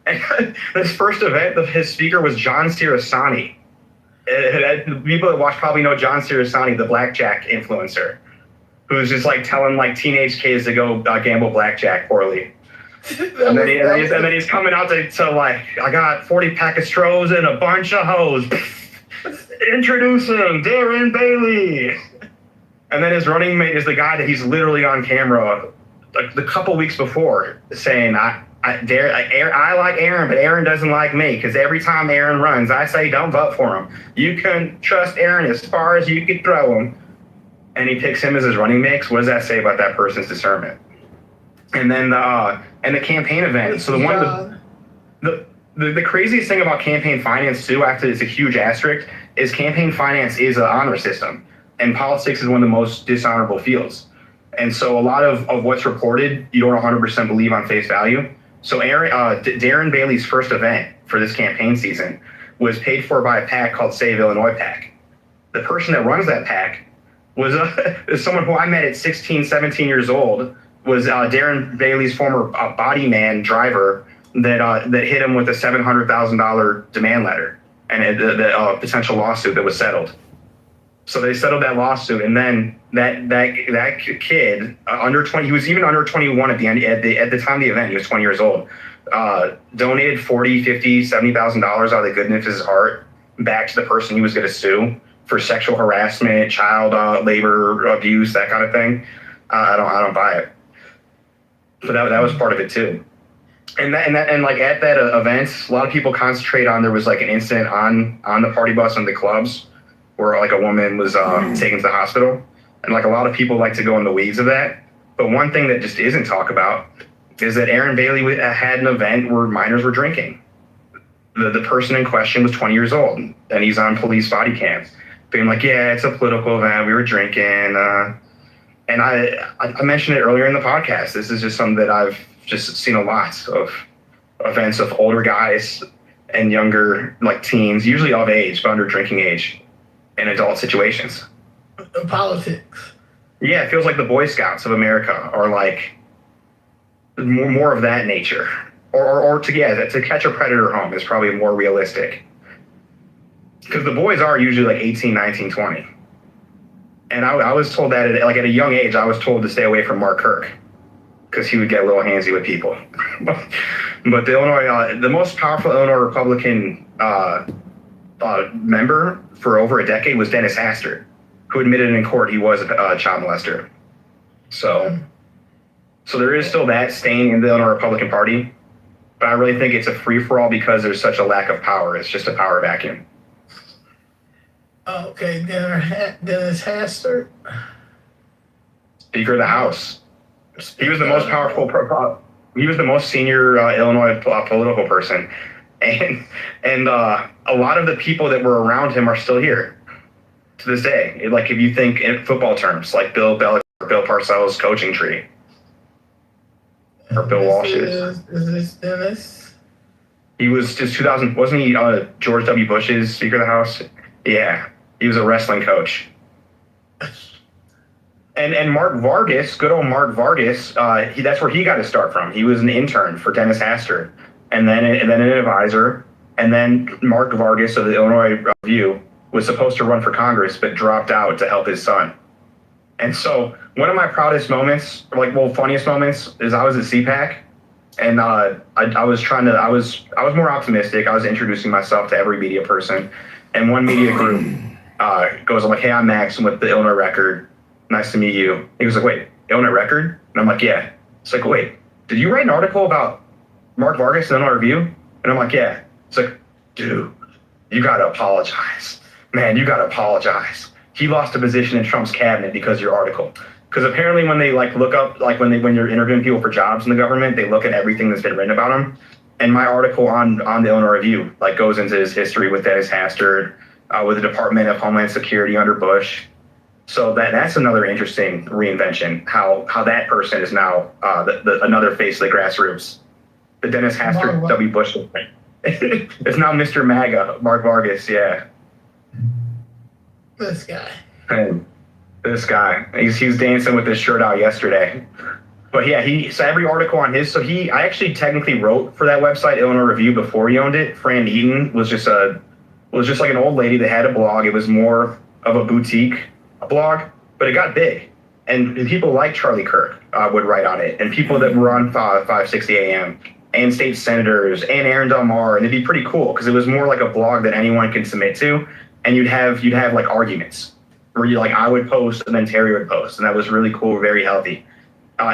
B: And this first event, his speaker was John Sirasani. People that watch probably know John Sirasani, the blackjack influencer, who's just telling teenage kids to go gamble blackjack poorly. And then he's coming out to I got 40 pack of Strohs and a bunch of hoes. Introducing Darren Bailey. And then his running mate is the guy that he's literally on camera the couple weeks before saying, I like Aaron, but Aaron doesn't like me, because every time Aaron runs, I say don't vote for him. You can trust Aaron as far as you can throw him. And he picks him as his running mix. What does that say about that person's discernment? And then the campaign event. So the craziest thing about campaign finance too, after it's a huge asterisk, is campaign finance is an honor system, and politics is one of the most dishonorable fields. And so a lot of what's reported, you don't 100% believe on face value. So Darren Bailey's first event for this campaign season was paid for by a PAC called Save Illinois PAC. The person that runs that PAC was someone who I met at 16, 17 years old, was Darren Bailey's former body man driver that hit him with a $700,000 demand letter and the potential lawsuit that was settled. So they settled that lawsuit, and then that kid under 20, he was even under 21 at the end at the time of the event. He was 20 years old. Donated $40,000, $50,000, $70,000 out of the goodness of his heart back to the person he was going to sue for sexual harassment, child labor abuse, that kind of thing. I don't buy it. But that was part of it too. And at that event, a lot of people concentrate on, there was an incident on the party bus and the clubs where a woman was taken to the hospital. And a lot of people like to go in the weeds of that. But one thing that just isn't talked about is that Aaron Bailey had an event where minors were drinking. The person in question was 20 years old, and he's on police body cams being yeah, it's a political event, we were drinking. And I mentioned it earlier in the podcast. This is just something that I've just seen a lot of events of older guys and younger teens, usually of age, but under drinking age, in adult situations.
A: Politics.
B: Yeah, it feels like the Boy Scouts of America, or more of that nature. Or to catch a predator home is probably more realistic. Because the boys are usually 18, 19, 20. And I was told that at a young age, I was told to stay away from Mark Kirk because he would get a little handsy with people. But the Illinois, the most powerful Illinois Republican member for over a decade was Dennis Hastert, who admitted in court he was a child molester. So there is still that stain in the Illinois Republican Party, but I really think it's a free-for-all because there's such a lack of power. It's just a power vacuum.
A: Okay, Dennis Hastert,
B: Speaker of the House. He was the most powerful. He was the most senior Illinois political person, and a lot of the people that were around him are still here to this day. Like if you think in football terms, like Bill Belichick, Bill Parcells' coaching tree, or Bill Walsh's.
A: Is this Dennis?
B: He was just 2000. Wasn't he George W. Bush's Speaker of the House? Yeah, he was a wrestling coach. And Mark Vargas, good old Mark Vargas, that's where he got his start from. He was an intern for Dennis Hastert, and then an advisor. And then Mark Vargas of the Illinois Review was supposed to run for Congress, but dropped out to help his son. And so one of my proudest moments, funniest moments, is I was at CPAC, and I was more optimistic. I was introducing myself to every media person, and one media group goes, I'm like, hey, I'm Max, I'm with the Illinois Record. Nice to meet you. He was like, wait, Illinois Record? And I'm like, yeah. It's like, wait, did you write an article about Mark Vargas in the Illinois Review? And I'm like, yeah. It's like, dude, you got to apologize. Man, you got to apologize. He lost a position in Trump's cabinet because of your article. Because apparently when they look up, when you're interviewing people for jobs in the government, they look at everything that's been written about him. And my article on the Illinois Review goes into his history with Dennis Hastert, with the Department of Homeland Security under Bush. So that's another interesting reinvention, how that person is now another face of the grassroots. The Dennis Hastert W. Bush. It's now Mr. MAGA, Mark Vargas, yeah.
A: This guy.
B: And this guy. He's dancing with his shirt out yesterday. But yeah, so every article on his, I actually technically wrote for that website, Illinois Review, before he owned it. Fran Eden was just like an old lady that had a blog. It was more of a boutique blog, but it got big, and people like Charlie Kirk would write on it, and people that were on 560 AM, and state senators, and Aaron Del Mar, and it'd be pretty cool because it was more like a blog that anyone could submit to, and you'd have arguments where I would post and then Terry would post, and that was really cool, very healthy.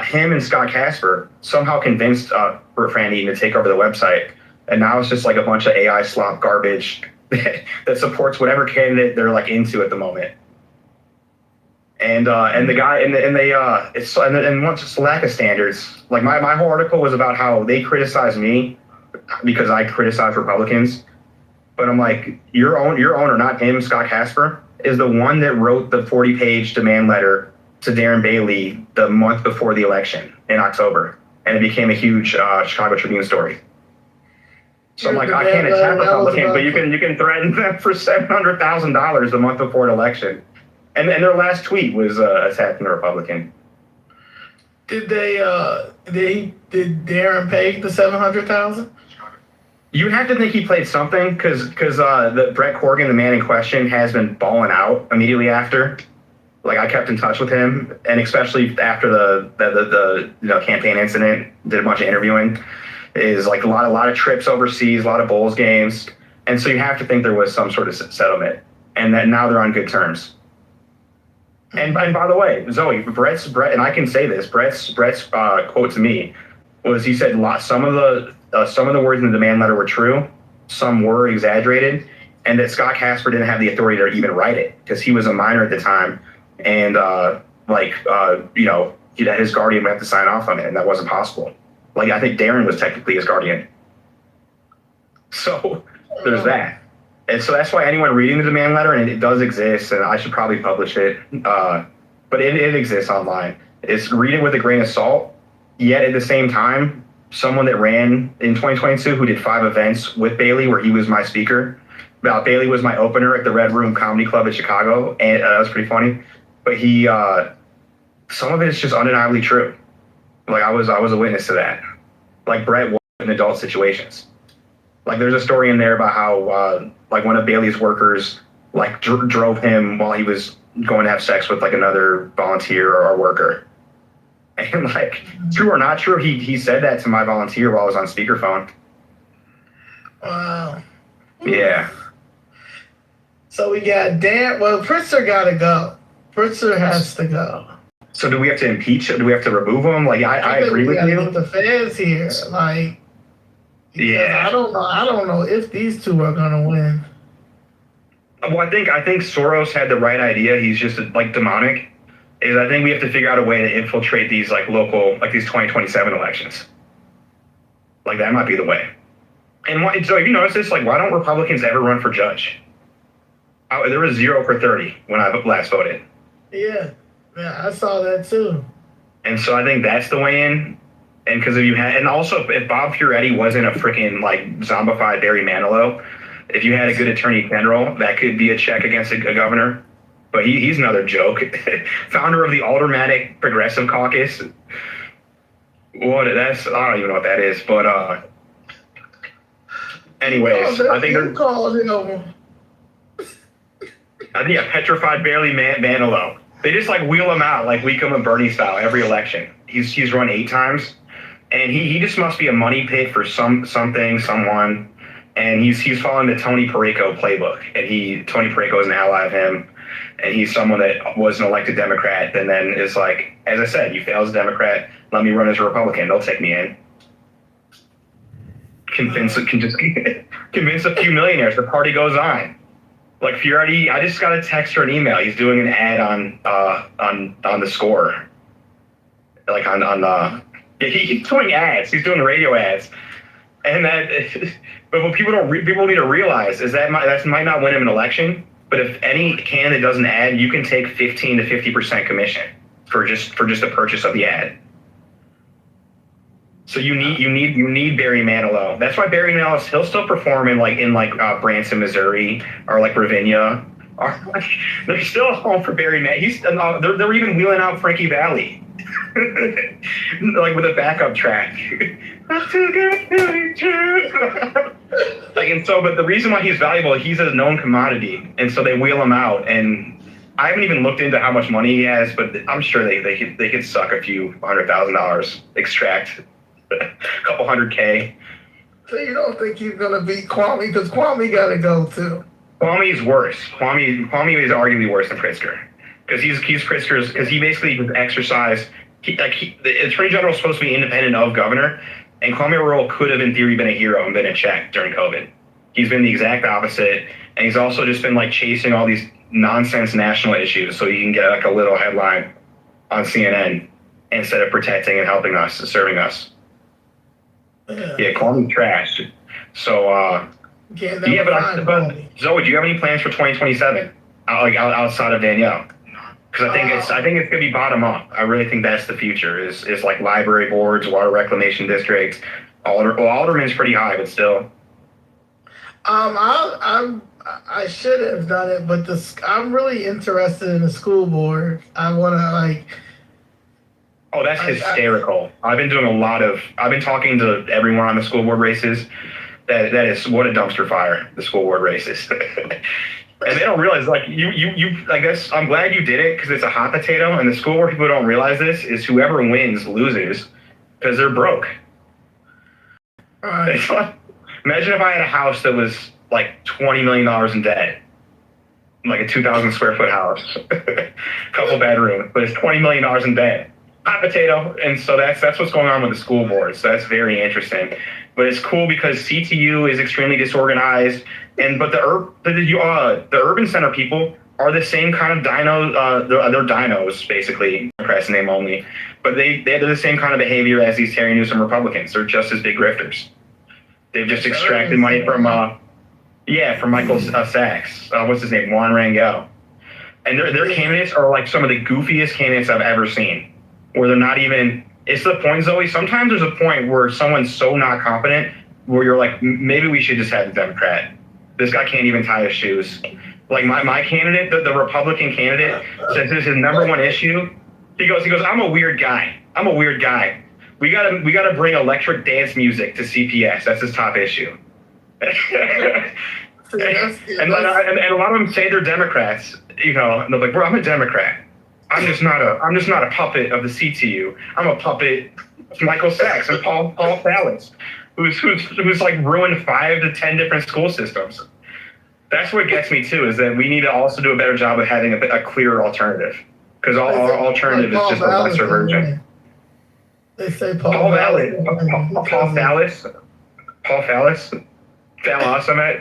B: Him and Scott Casper somehow convinced Fran Eden to take over the website, and now it's just a bunch of AI slop garbage that supports whatever candidate they're into at the moment. And the guy and once it's lack of standards. My whole article was about how they criticize me because I criticize Republicans, but I'm like, your owner, not him, Scott Casper, is the one that wrote the 40-page demand letter to Darren Bailey the month before the election in October, and it became a huge Chicago Tribune story. So I'm like, I can't attack Republicans, but you can threaten them for $700,000 the month before an election. And their last tweet was attacking a Republican.
A: Did Darren pay the $700,000?
B: You have to think he played something because the Brett Corrigan, the man in question, has been balling out immediately after. I kept in touch with him, and especially after the campaign incident, did a bunch of interviewing. Is a lot of trips overseas, a lot of Bulls games, and so you have to think there was some sort of settlement, and that now they're on good terms. And by the way, Zoe, Brett, and I can say this, Brett's quote to me was, he said some of the words in the demand letter were true, some were exaggerated, and that Scott Casper didn't have the authority to even write it because he was a minor at the time, and his guardian would have to sign off on it, and that wasn't possible. I think Darren was technically his guardian. So there's that. And so that's why anyone reading the demand letter, and it does exist, and I should probably publish it, but it exists online. Read it with a grain of salt, yet at the same time, someone that ran in 2022 who did 5 events with Bailey where he was my speaker. Bailey was my opener at the Red Room Comedy Club in Chicago, and that was pretty funny. But some of it is just undeniably true. I was a witness to that. Brett was in adult situations. There's a story in there about how one of Bailey's workers drove him while he was going to have sex with like another volunteer or worker. And like, true or not true, he said that to my volunteer while I was on speakerphone.
A: Wow.
B: Yeah.
A: So we got Dan. Well, Pritzker got to go. Pritzker has to go.
B: So do we have to impeach him? Do we have to remove him? Like, I agree with you.
A: Get the fans here, like,
B: yeah.
A: I don't know if these two are gonna win.
B: Well, I think Soros had the right idea. He's just like demonic. I think we have to figure out a way to infiltrate these like local, like these 2027 elections. Like that might be the way. And so if you notice this, like why don't Republicans ever run for judge? There was 0 for 30 when I last voted.
A: Yeah, I saw that too.
B: And so I think that's the way in. And because if you had, and also if Bob Fioretti wasn't a freaking like zombified Barry Manilow, if you had a good attorney general, that could be a check against a governor. But he's another joke. Founder of the Aldermanic Progressive Caucus. I don't even know what that is. But anyways, I think they're
A: called him.
B: petrified Barry Manilow. They just like wheel him out like Wickham and Bernie style every election. He's run 8 times, and he just must be a money pit for someone. And he's following the Tony Perico playbook, and Tony Perico is an ally of him, and he's someone that was an elected Democrat, and then is like, as I said, you fail as a Democrat, let me run as a Republican, they'll take me in. Convince a few millionaires, the party goes on. Like Fioretti, I just got a text or an email. He's doing an ad on the Score, like he's doing ads. He's doing radio ads, and but what people need to realize is that might not win him an election. But if any candidate does an ad, you can take 15 to 50% commission for just the purchase of the ad. So you need Barry Manilow. That's why Barry Manilow, he'll still perform in Branson, Missouri, or like Ravinia. Or like, they're still home for Barry Manilow. They're even wheeling out Frankie Valli, like with a backup track. But the reason why he's valuable, he's a known commodity, and so they wheel him out. And I haven't even looked into how much money he has, but I'm sure they could suck a few $100,000, extract a couple $100K.
A: So you don't think he's gonna beat Kwame, because Kwame gotta go too.
B: Kwame's worse. Kwame is arguably worse than Pritzker, because he's Pritzker's, because he basically exercised. The Attorney General is supposed to be independent of governor, and Kwame Earl could have, in theory, been a hero and been a check during COVID. He's been the exact opposite, and he's also just been like chasing all these nonsense national issues so he can get like a little headline on CNN instead of protecting and helping us, serving us. Yeah, Kwame trash. So, but Zoe, do you have any plans for 2027? Outside of Danielle? Because I think it's gonna be bottom up. I really think that's the future. Is like library boards, water reclamation districts. Alderman's pretty high, but still.
A: I should have done it, but I'm really interested in the school board. I want to like.
B: Oh, that's hysterical. I've been talking to everyone on the school board races. That is what a dumpster fire, the school board races. And they don't realize, like, I guess I'm glad you did it because it's a hot potato, and the school board people don't realize this is whoever wins loses because they're broke.
A: Right.
B: Imagine if I had a house that was like $20 million in debt, like a 2,000 square foot house, couple bedrooms, but it's $20 million in debt. Hot potato. And so that's what's going on with the school board. So that's very interesting. But it's cool because CTU is extremely disorganized, but the urban center people are the same kind of dinos. They're dinos basically, press name only, but they're the same kind of behavior as these Terry Newsom Republicans. They're just as big grifters. They've just extracted money from Michael Sachs. What's his name? Juan Rangel. And their candidates are like some of the goofiest candidates I've ever seen. Where they're not even. It's the point, Zoe. Sometimes there's a point where someone's so not competent, where you're like, maybe we should just have the Democrat. This guy can't even tie his shoes. Like my candidate, the Republican candidate, says this is his number one issue. He goes, I'm a weird guy. We gotta bring electric dance music to CPS. That's his top issue. And a lot of them say they're Democrats, and they're like, "Bro, I'm a Democrat. I'm just not a puppet of the CTU. I'm a puppet of Michael Sachs and Paul Fallis, who's like ruined 5 to 10 different school systems." That's what gets me too, is that we need to also do a better job of having a clearer alternative, because our alternative is just a lesser version.
A: They say Paul
B: Fallis, I meant.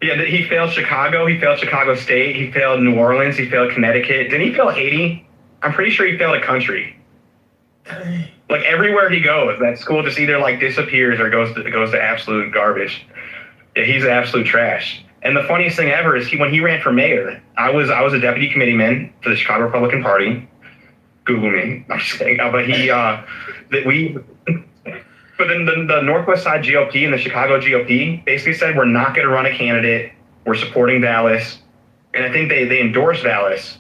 B: Yeah, he failed Chicago. He failed Chicago State. He failed New Orleans. He failed Connecticut. Didn't he fail Haiti? I'm pretty sure he failed a country. Like everywhere he goes, that school just either like disappears or goes to absolute garbage. Yeah, he's absolute trash. And the funniest thing ever is when he ran for mayor, I was a deputy committeeman for the Chicago Republican Party. Google me. I'm just kidding. But then the Northwest Side GOP and the Chicago GOP basically said, we're not going to run a candidate. We're supporting Vallis. And I think they endorsed Vallis.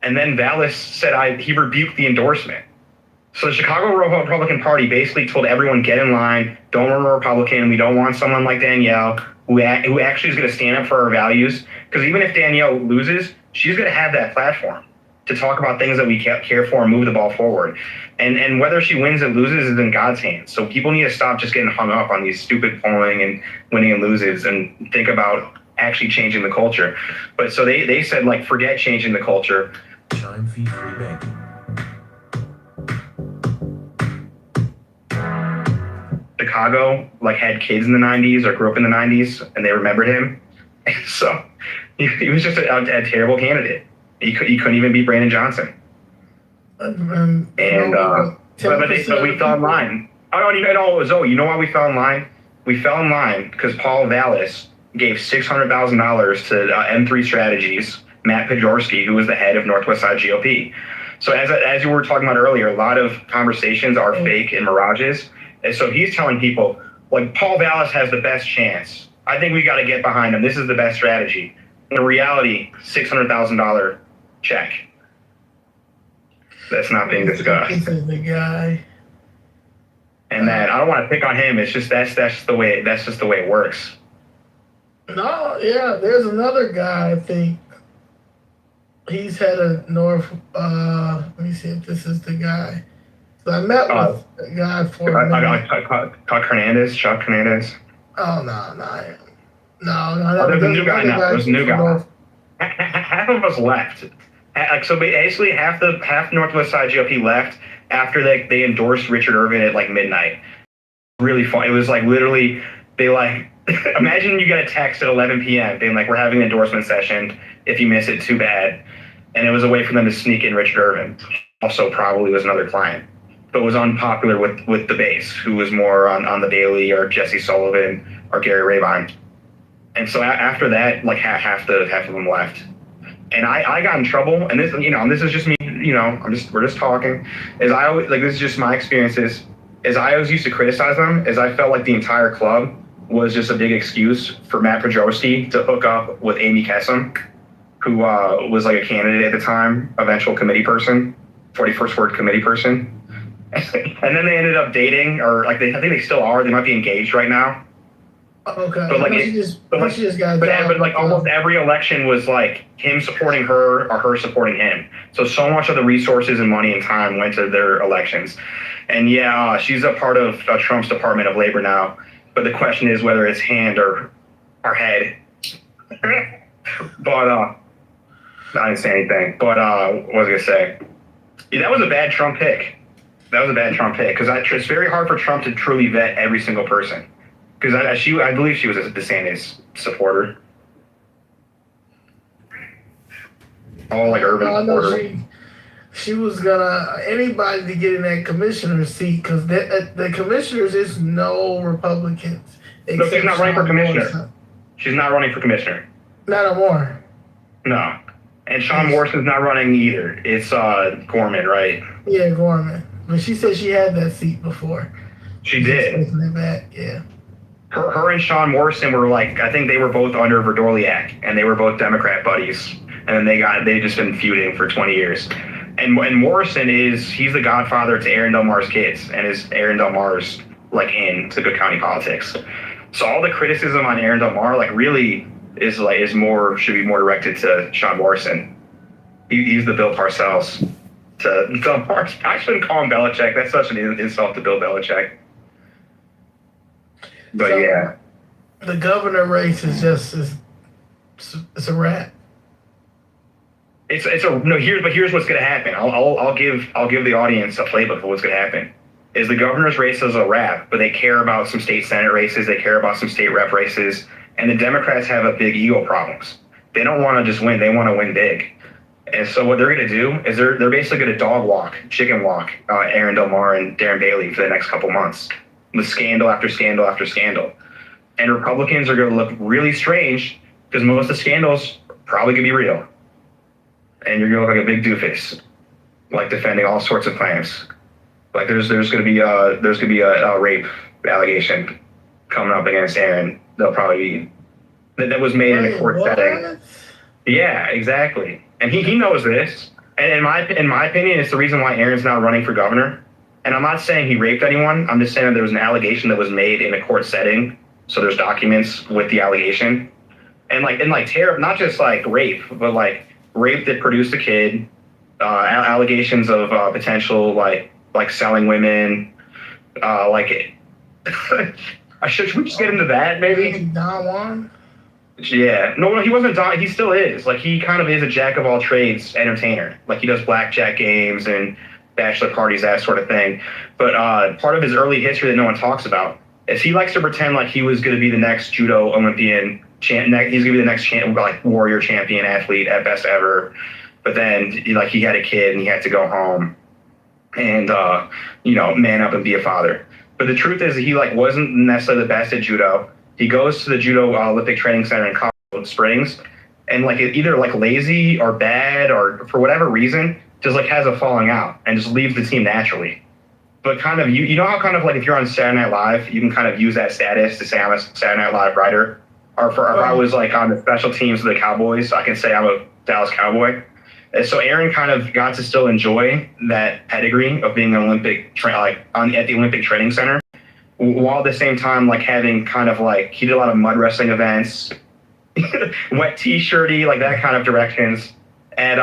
B: And then Vallis said he rebuked the endorsement. So the Chicago Republican Party basically told everyone, get in line. Don't run a Republican. We don't want someone like Danielle who actually is going to stand up for our values. Because even if Danielle loses, she's going to have that platform to talk about things that we care for and move the ball forward. And whether she wins and loses is in God's hands. So people need to stop just getting hung up on these stupid polling and winning and loses and think about actually changing the culture. But so they said, like, forget changing the culture.
D: Chime fee free banking.
B: Chicago had kids in the 90s or grew up in the 90s and they remembered him. So he was just a terrible candidate. He couldn't even beat Brandon Johnson. But we fell in line. You know why we fell in line? We fell in line because Paul Vallis gave $600,000 to M3 Strategies, Matt Pajorski, who was the head of Northwest Side GOP. So as you were talking about earlier, a lot of conversations are fake and mirages. And so he's telling people, like, Paul Vallis has the best chance. I think we got to get behind him. This is the best strategy. In reality, $600,000 check. That's not being discussed.
A: This is the guy.
B: And that I don't want to pick on him. It's just that's just the way it works.
A: No, yeah, there's another guy, I think. He's head of North. Let me see if this is the guy. So I met with a guy for a minute.
B: Chuck Hernandez.
A: Oh, no.
B: There's a new guy now. There's a new guy. Half of us left. So basically, half Northwest Side GOP left after they endorsed Richard Irvin at like midnight. Really fun. It was like literally imagine you get a text at 11 p.m. being like, we're having an endorsement session. If you miss it, too bad. And it was a way for them to sneak in Richard Irvin. Also probably was another client, but was unpopular with the base, who was more on the Daily or Jesse Sullivan or Gary Rabine. And so after that, like half of them left. And I got in trouble, and this is just me, we're just talking. This is just my experiences. As I always used to criticize them, as I felt like the entire club was just a big excuse for Matt Pajorski to hook up with Amy Kessam, who was like a candidate at the time, eventual committee person, 41st Ward committee person. And then they ended up dating, or I think they still are. They might be engaged right now.
A: Okay.
B: But almost every election was like him supporting her or her supporting him. So much of the resources and money and time went to their elections. And yeah, she's a part of Trump's Department of Labor now. But the question is whether it's hand or head. But I didn't say anything. But what was I gonna say? Yeah, that was a bad Trump pick. Because it's very hard for Trump to truly vet every single person. Because I believe she was a DeSantis supporter. All like urban supporter.
A: She was gonna anybody to get in that commissioner seat, because the commissioners is no Republicans.
B: No, she's not running for commissioner. She's not running for commissioner.
A: Not no more.
B: No, and Sean Morrison's not running either. It's Gorman, right?
A: Yeah, Gorman. But she said she had that seat before.
B: She did.
A: Taking it back, yeah.
B: Her and Sean Morrison were I think they were both under Verdoliak, and they were both Democrat buddies. And then they've just been feuding for 20 years. And Morrison he's the godfather to Aaron Del Mar's kids, and is Aaron Del Mar's into Cook County politics. So all the criticism on Aaron Del Mar, like, really should be more directed to Sean Morrison. He's the Bill Parcells to Del Mar. I shouldn't call him Belichick. That's such an insult to Bill Belichick. But
A: So,
B: yeah,
A: the governor race is just it's a wrap.
B: it's a no. Here's what's going to happen. I'll give the audience a playbook for what's going to happen. Is the governor's race is a wrap, but they care about some state senate races, they care about some state rep races, and the Democrats have a big ego problems. They don't want to just win; they want to win big. And so what they're going to do is they're basically going to dog walk, chicken walk Aaron Del Mar and Darren Bailey for the next couple months with scandal after scandal after scandal. And Republicans are going to look really strange because most of the scandals are probably going to be real. And you're going to look like a big doofus, like defending all sorts of claims. Like there's going to be a rape allegation coming up against Aaron. They'll probably be that was made in a court setting. Yeah, exactly. And he knows this. And in my opinion, it's the reason why Aaron's not running for governor. And I'm not saying he raped anyone. I'm just saying that there was an allegation that was made in a court setting. So there's documents with the allegation. And terrible, not just like rape, but like rape that produced a kid, allegations of potential like selling women, should we just get into that maybe?
A: Don Juan?
B: Yeah. No, he wasn't Don. He still is. Like, he kind of is a jack of all trades entertainer. Like, he does blackjack games and bachelor parties, that sort of thing. But part of his early history that no one talks about is he likes to pretend like he was going to be the next judo Olympian. He's going to be the next warrior champion athlete at best ever. But then, he had a kid and he had to go home and, man up and be a father. But the truth is that he wasn't necessarily the best at judo. He goes to the Judo Olympic Training Center in Colorado Springs, and either lazy or bad or for whatever reason, just has a falling out and just leaves the team naturally. But kind of you know how kind of if you're on Saturday Night Live, you can kind of use that status to say I'm a Saturday Night Live writer, or if I was on the special teams of the Cowboys, I can say I'm a Dallas Cowboy. And so Aaron kind of got to still enjoy that pedigree of being an Olympic at the Olympic Training Center, while at the same time having kind of he did a lot of mud wrestling events, wet t-shirty, that kind of directions. And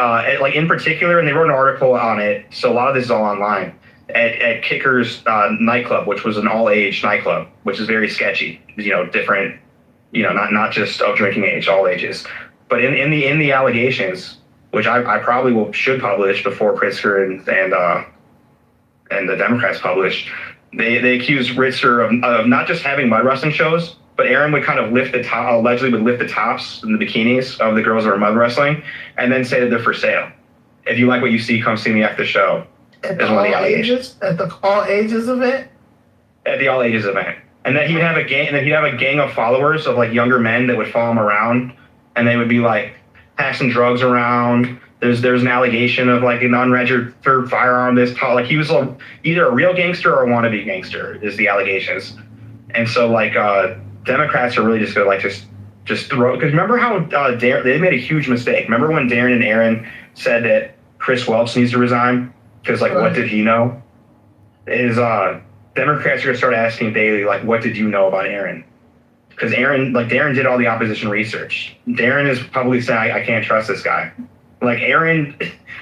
B: in particular, and they wrote an article on it, so a lot of this is all online, at Kicker's nightclub, which was an all-age nightclub, which is very sketchy, different, not just of drinking age, all ages. But in the allegations, which I probably should publish before Pritzker and the Democrats publish, they accused Ritzker of not just having mud wrestling shows, but Aaron would kind of allegedly would lift the tops and the bikinis of the girls that were mud wrestling, and then say that they're for sale. If you like what you see, come see me after the show.
A: At the all ages event.
B: At the all ages event, and then he'd have a gang, and then he'd have a gang of followers of younger men that would follow him around, and they would be passing drugs around. There's an allegation of an unregistered firearm. He was either a real gangster or a wannabe gangster is the allegations. And so Democrats are really just gonna just throw, because remember how they made a huge mistake. Remember when Darren and Aaron said that Chris Welch needs to resign because what did he know? Is Democrats are gonna start asking Bailey what did you know about Aaron? Because Darren did all the opposition research. Darren is publicly saying I can't trust this guy. Aaron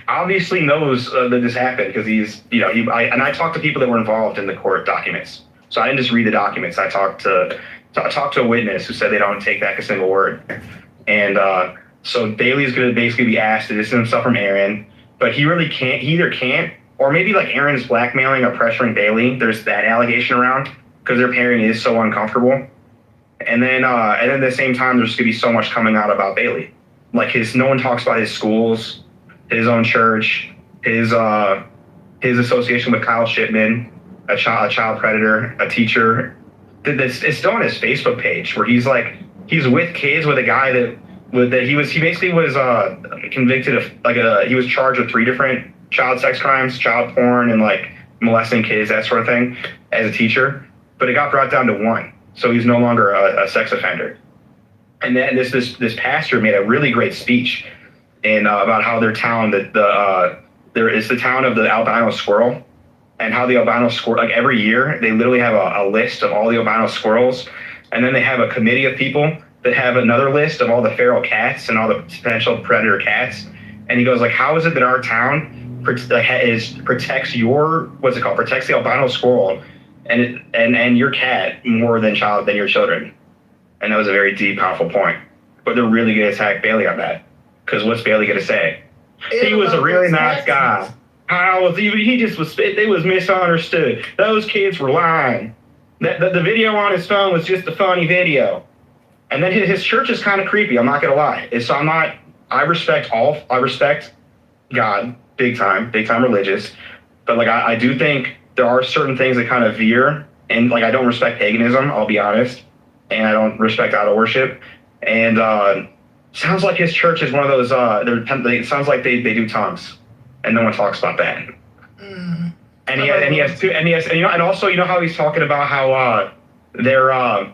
B: obviously knows that this happened because he's, I talked to people that were involved in the court documents. So I didn't just read the documents. I talked to a witness who said they don't take back a single word. And so Bailey's going to basically be asked to distance himself from Aaron, but he really can't. He either can't, or maybe Aaron's blackmailing or pressuring Bailey. There's that allegation around because their pairing is so uncomfortable. And then at the same time, there's going to be so much coming out about Bailey. No one talks about his schools, his own church, his association with Kyle Shipman, a child predator, a teacher. It's still on his Facebook page where he's with kids with a guy he basically was convicted of he was charged with 3 different child sex crimes, child porn, and molesting kids, that sort of thing, as a teacher. But it got brought down to 1, so he's no longer a sex offender. And then this pastor made a really great speech about how their town, there is the town of the albino squirrel, and how the albino squirrel, every year they literally have a list of all the albino squirrels and then they have a committee of people that have another list of all the feral cats and all the potential predator cats. And he goes like, how is it that our town protects the albino squirrel and your cat more than your children? And that was a very deep, powerful point. But they're really going to attack Bailey on that, because what's Bailey going to say? He was a really nice guy. They was misunderstood. Those kids were lying. The video on his phone was just a funny video. And then his church is kind of creepy. I'm not gonna lie. I respect God, big time religious. But like I do think there are certain things that kind of veer, and like I don't respect paganism. I'll be honest, and I don't respect idol worship. And sounds like his church is one of those. It sounds like they do tongues, and no one talks about that.
A: Mm.
B: And also how he's talking about how they're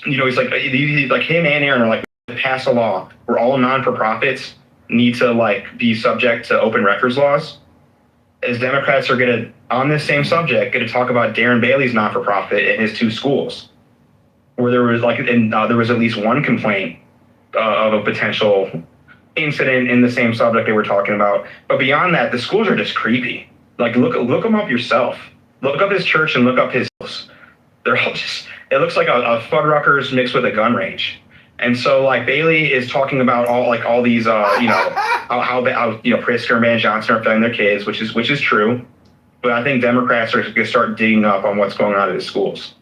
B: he's like him and Aaron are like pass a law where all non-for-profits need to like be subject to open records laws. As Democrats are gonna on this same subject gonna talk about Darren Bailey's not-for-profit in his 2 schools, where there was there was at least one complaint of a potential incident in the same subject they were talking about. But beyond that, the schools are just creepy. Like look them up yourself. Look up his church and look up his. They're all just. It looks like a Fuddruckers mixed with a gun range. And so like Bailey is talking about all these how Pritzker and Van Johnson are affecting their kids, which is true. But I think Democrats are going to start digging up on what's going on in the schools,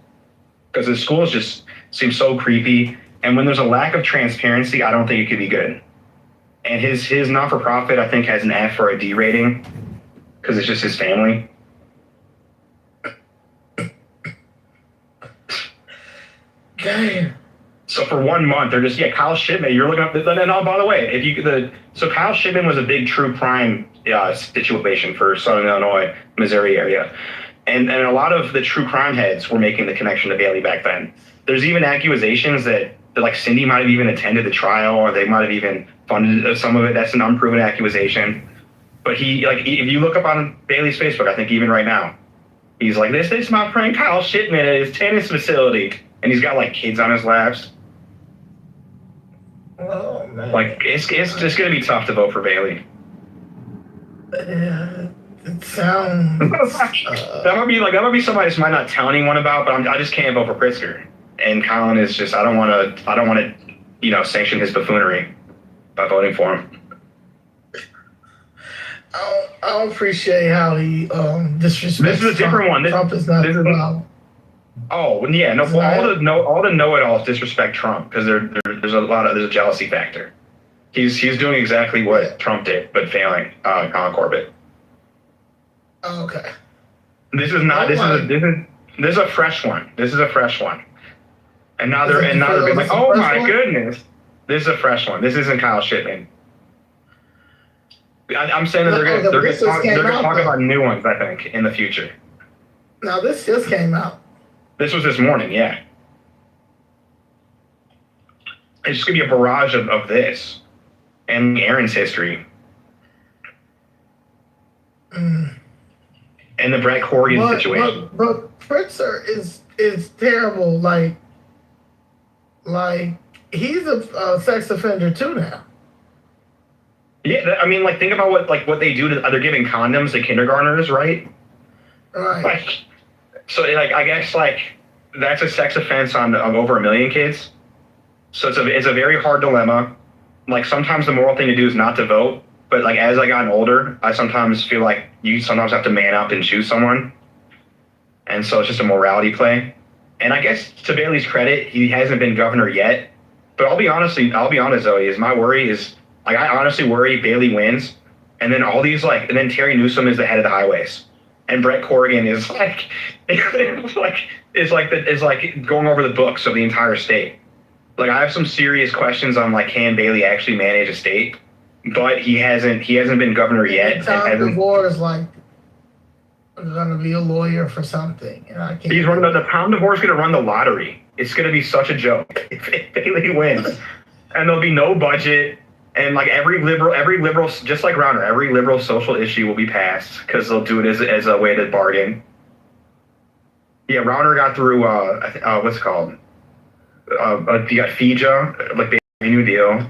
B: because the schools just seem so creepy. And when there's a lack of transparency, I don't think it could be good. And his not-for-profit, I think, has an F or a D rating because it's just his family.
A: Damn.
B: So for 1 month, they're just Kyle Shipman. You're looking up. And by the way, so Kyle Shipman was a big true crime situation for Southern Illinois, Missouri area, and a lot of the true crime heads were making the connection to Bailey back then. There's even accusations that like Cindy might have even attended the trial, or they might have even funded some of it. That's an unproven accusation. But if you look up on Bailey's Facebook, I think even right now, he's like, this is my friend Kyle Shipman at his tennis facility. And he's got like kids on his laps.
A: Oh man!
B: Like it's just gonna be tough to vote for Bailey.
A: Yeah, it sounds.
B: that might be somebody I might not tell anyone about, but I just can't vote for Pritzker. And Colin is just I don't want to sanction his buffoonery by voting for him.
A: I don't appreciate how he disrespects.
B: This is a different one.
A: Trump is not the problem.
B: Oh yeah, no. Well, all the know-it-alls disrespect Trump because there's a jealousy factor. He's doing exactly what Trump did, but failing Colin Corbett.
A: Okay.
B: This is a fresh one. This is a fresh one. And now they're being like, oh my goodness, this is a fresh one. This isn't Kyle Shipman. I'm saying that they're gonna talk about new ones. I think in the future.
A: Now this just came out.
B: This was this morning, yeah. It's just gonna be a barrage of this and Aaron's history. And the Brett Corrigan situation.
A: But Pritzker is terrible. Like he's a sex offender too now.
B: Yeah, I mean, like think about what they do they're giving condoms to kindergartners, right?
A: Right.
B: So I guess that's a sex offense on over 1 million kids. So it's a very hard dilemma. Like sometimes the moral thing to do is not to vote, but like as I gotten older, I sometimes feel like you sometimes have to man up and choose someone. And so it's just a morality play. And I guess to Bailey's credit, he hasn't been governor yet. But I'll be honest, Zoe, is my worry is I honestly worry Bailey wins, and then and then Terry Newsom is the head of the highways. And Brett Corrigan is going over the books of the entire state. Like I have some serious questions on can Bailey actually manage a state, but he hasn't been governor yet.
A: Tom DeVore is gonna be a lawyer for something, and I can't.
B: He's running the Tom DeVore is gonna run the lottery. It's gonna be such a joke if Bailey wins, and there'll be no budget. And every liberal, just like Rauner, every liberal social issue will be passed because they'll do it as a way to bargain. Yeah, Rauner got through what's it called? You got FIJA, like the New Deal,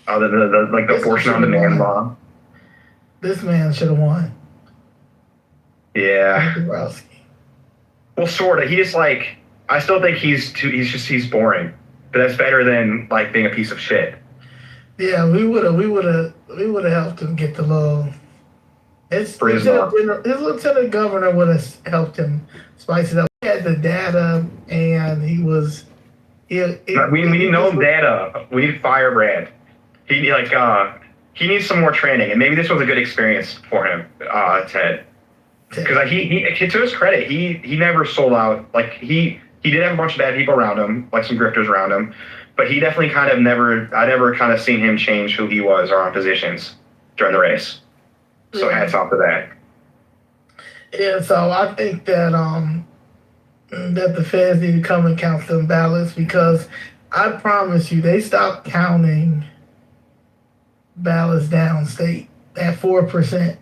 B: the
A: This
B: abortion on
A: should've
B: demand
A: won.
B: law.
A: This man should have won.
B: Yeah.
A: Dabrowski.
B: Well, sort of. He just like I still think he's boring, but that's better than like being a piece of shit.
A: Yeah, we would have helped him get the little. His lieutenant governor would have helped him spice it up. He had the data, and he was.
B: We need no data. We need firebrand. He needs some more training, and maybe this was a good experience for him, Ted. Because he to his credit, he never sold out. Like he did have a bunch of bad people around him, like some grifters around him, but he definitely I never kind of seen him change who he was or on positions during the race. So hats off to that.
A: Yeah, so I think that that the feds need to come and count them ballots, because I promise you they stopped counting ballots downstate at 4%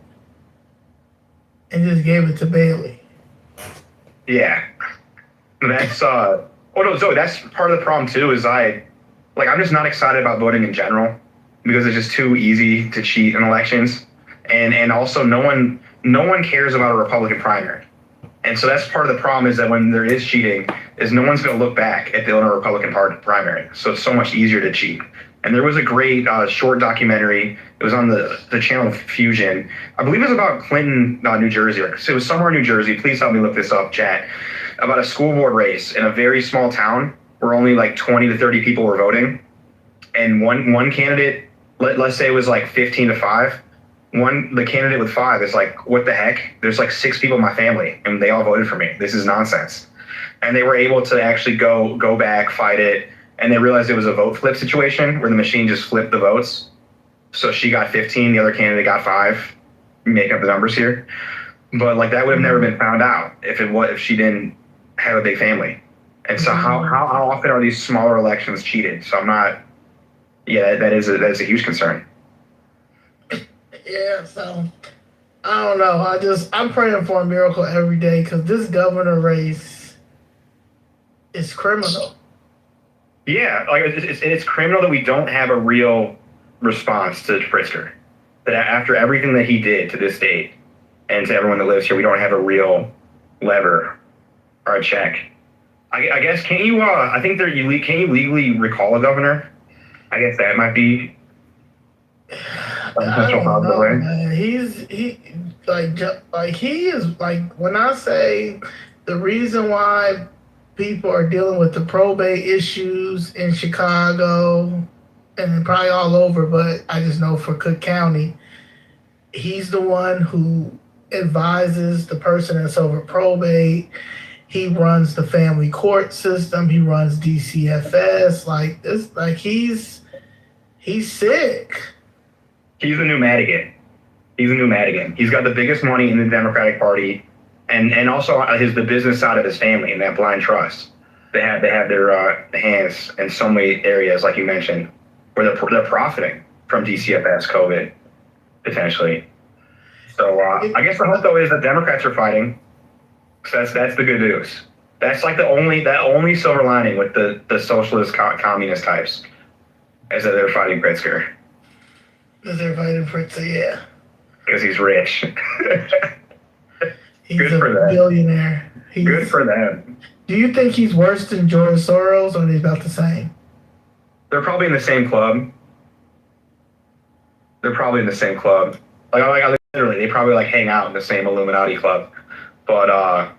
A: and just gave it to Bailey.
B: Yeah, that's oh no, Zoe, that's part of the problem too. Is I'm just not excited about voting in general because it's just too easy to cheat in elections, and also no one cares about a Republican primary. And so that's part of the problem, is that when there is cheating, is no one's going to look back at the Illinois Republican Party primary. So it's so much easier to cheat. And there was a great short documentary. It was on the channel Fusion. I believe it was about Clinton, New Jersey. So it was somewhere in New Jersey. Please help me look this up, chat. About a school board race in a very small town where only like 20 to 30 people were voting. And one candidate, let's say it was like 15-5. The candidate with 5 is like, what the heck? There's like 6 people in my family and they all voted for me. This is nonsense. And they were able to actually go back, fight it. And they realized it was a vote flip situation where the machine just flipped the votes. So she got 15, the other candidate got 5. Make up the numbers here. But like that would have never been found out if she didn't have a big family. And so how often are these smaller elections cheated? So I'm not, that is a huge concern.
A: Yeah, so I don't know. I'm praying for a miracle every day, because this governor race is criminal.
B: Yeah, like it's criminal that we don't have a real response to Pritzker. That after everything that he did to this state and to everyone that lives here, we don't have a real lever or a check. I guess can't you? I think can you legally recall a governor? I guess that might be.
A: I don't know, man. He is like, when I say the reason why people are dealing with the probate issues in Chicago and probably all over, but I just know for Cook County, he's the one who advises the person that's over probate. He runs the family court system. He runs DCFS. He's sick.
B: He's a new Madigan. He's got the biggest money in the Democratic Party, and also the business side of his family and that blind trust. They have their hands in so many areas, like you mentioned, where they're profiting from DCFS COVID potentially. So I guess the hope though is that Democrats are fighting. So that's the good news. That's like the only silver lining with the socialist communist types, is that they're fighting Pritzker.
A: They're fighting Pritzker, yeah.
B: Because he's rich.
A: He's
B: good
A: a
B: for them.
A: Billionaire.
B: Good for them.
A: Do you think he's worse than George Soros, or are they about the same?
B: They're probably in the same club. Like literally, they probably like hang out in the same Illuminati club. But I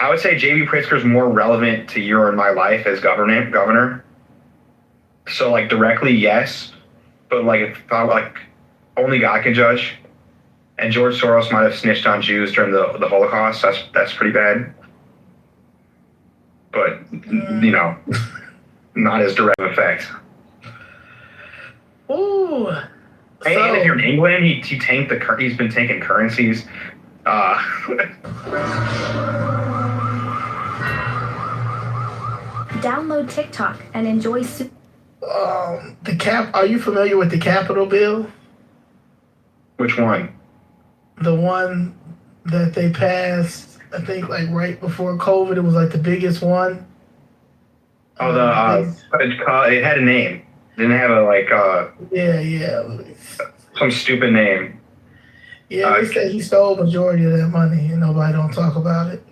B: would say J.B. Pritzker's more relevant to your and my life as governor. So like directly, yes. But like if only God can judge. And George Soros might have snitched on Jews during the Holocaust. That's pretty bad. But not as direct effect.
A: Ooh.
B: And if you're in England, he's been taking currencies.
C: Download TikTok and enjoy.
A: Are you familiar with the Capitol bill?
B: Which one?
A: The one that they passed, I think, like right before COVID. It was like the biggest one.
B: Oh,
A: Things-
B: it had a name. Didn't have a
A: yeah.
B: some stupid name.
A: Yeah, they say he stole majority of that money and nobody don't talk about it.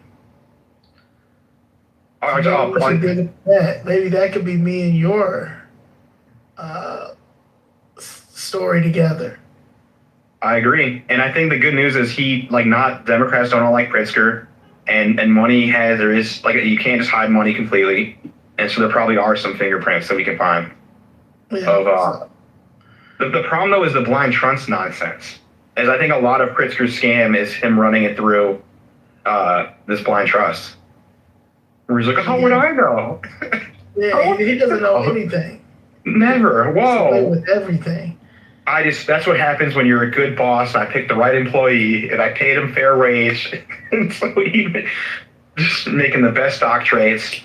A: Maybe we should dig into that. Maybe that could be me and your uh, story together.
B: I agree, and I think the good news is not Democrats don't all like Pritzker, and money there is you can't just hide money completely, and so there probably are some fingerprints that we can find.
A: Yeah,
B: Of the problem though is the blind trust nonsense. As I think a lot of Pritzker's scam is him running it through this blind trust. Where he's like, how would I know?
A: Yeah, he doesn't know anything.
B: Never. Whoa.
A: With everything.
B: That's what happens when you're a good boss. I picked the right employee and I paid him fair wage. And so just making the best stock trades.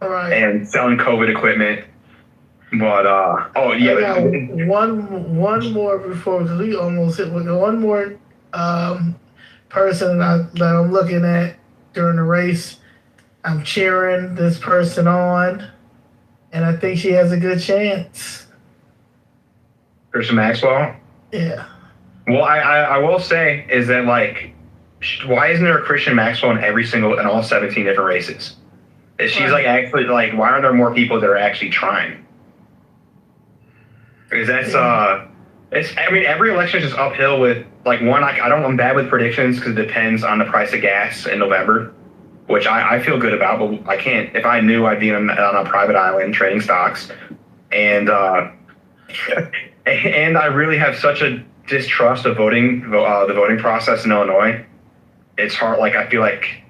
A: All right.
B: And selling COVID equipment. But
A: I got one more before, because we almost hit with one more person that I'm looking at during the race. I'm cheering this person on, and I think she has a good chance.
B: Christian Maxwell?
A: Yeah.
B: Well, I will say is that why isn't there a Christian Maxwell in all 17 different races? Is she's actually why aren't there more people that are actually trying? Because that's every election is just uphill with I'm bad with predictions because it depends on the price of gas in November, which I feel good about, but I can't. If I knew, I'd be on a private island trading stocks, and and I really have such a distrust of the voting process in Illinois. It's hard. I feel like,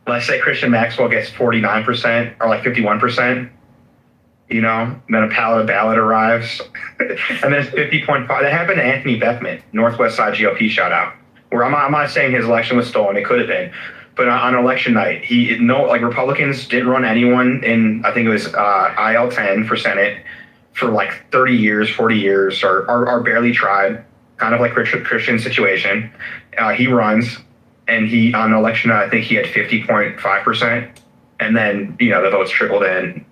B: let's say Christian Maxwell gets 49% or 51%, then a ballot arrives, and then it's 50.5. That happened to Anthony Bethman, Northwest Side GOP shout out. Where I'm not saying his election was stolen. It could have been. But on election night, Republicans didn't run anyone in, I think it was IL10 for Senate for 30 years, 40 years, or barely tried, kind of like Christian's situation. He runs, and on election night, I think he had 50.5%, and then, the votes trickled in.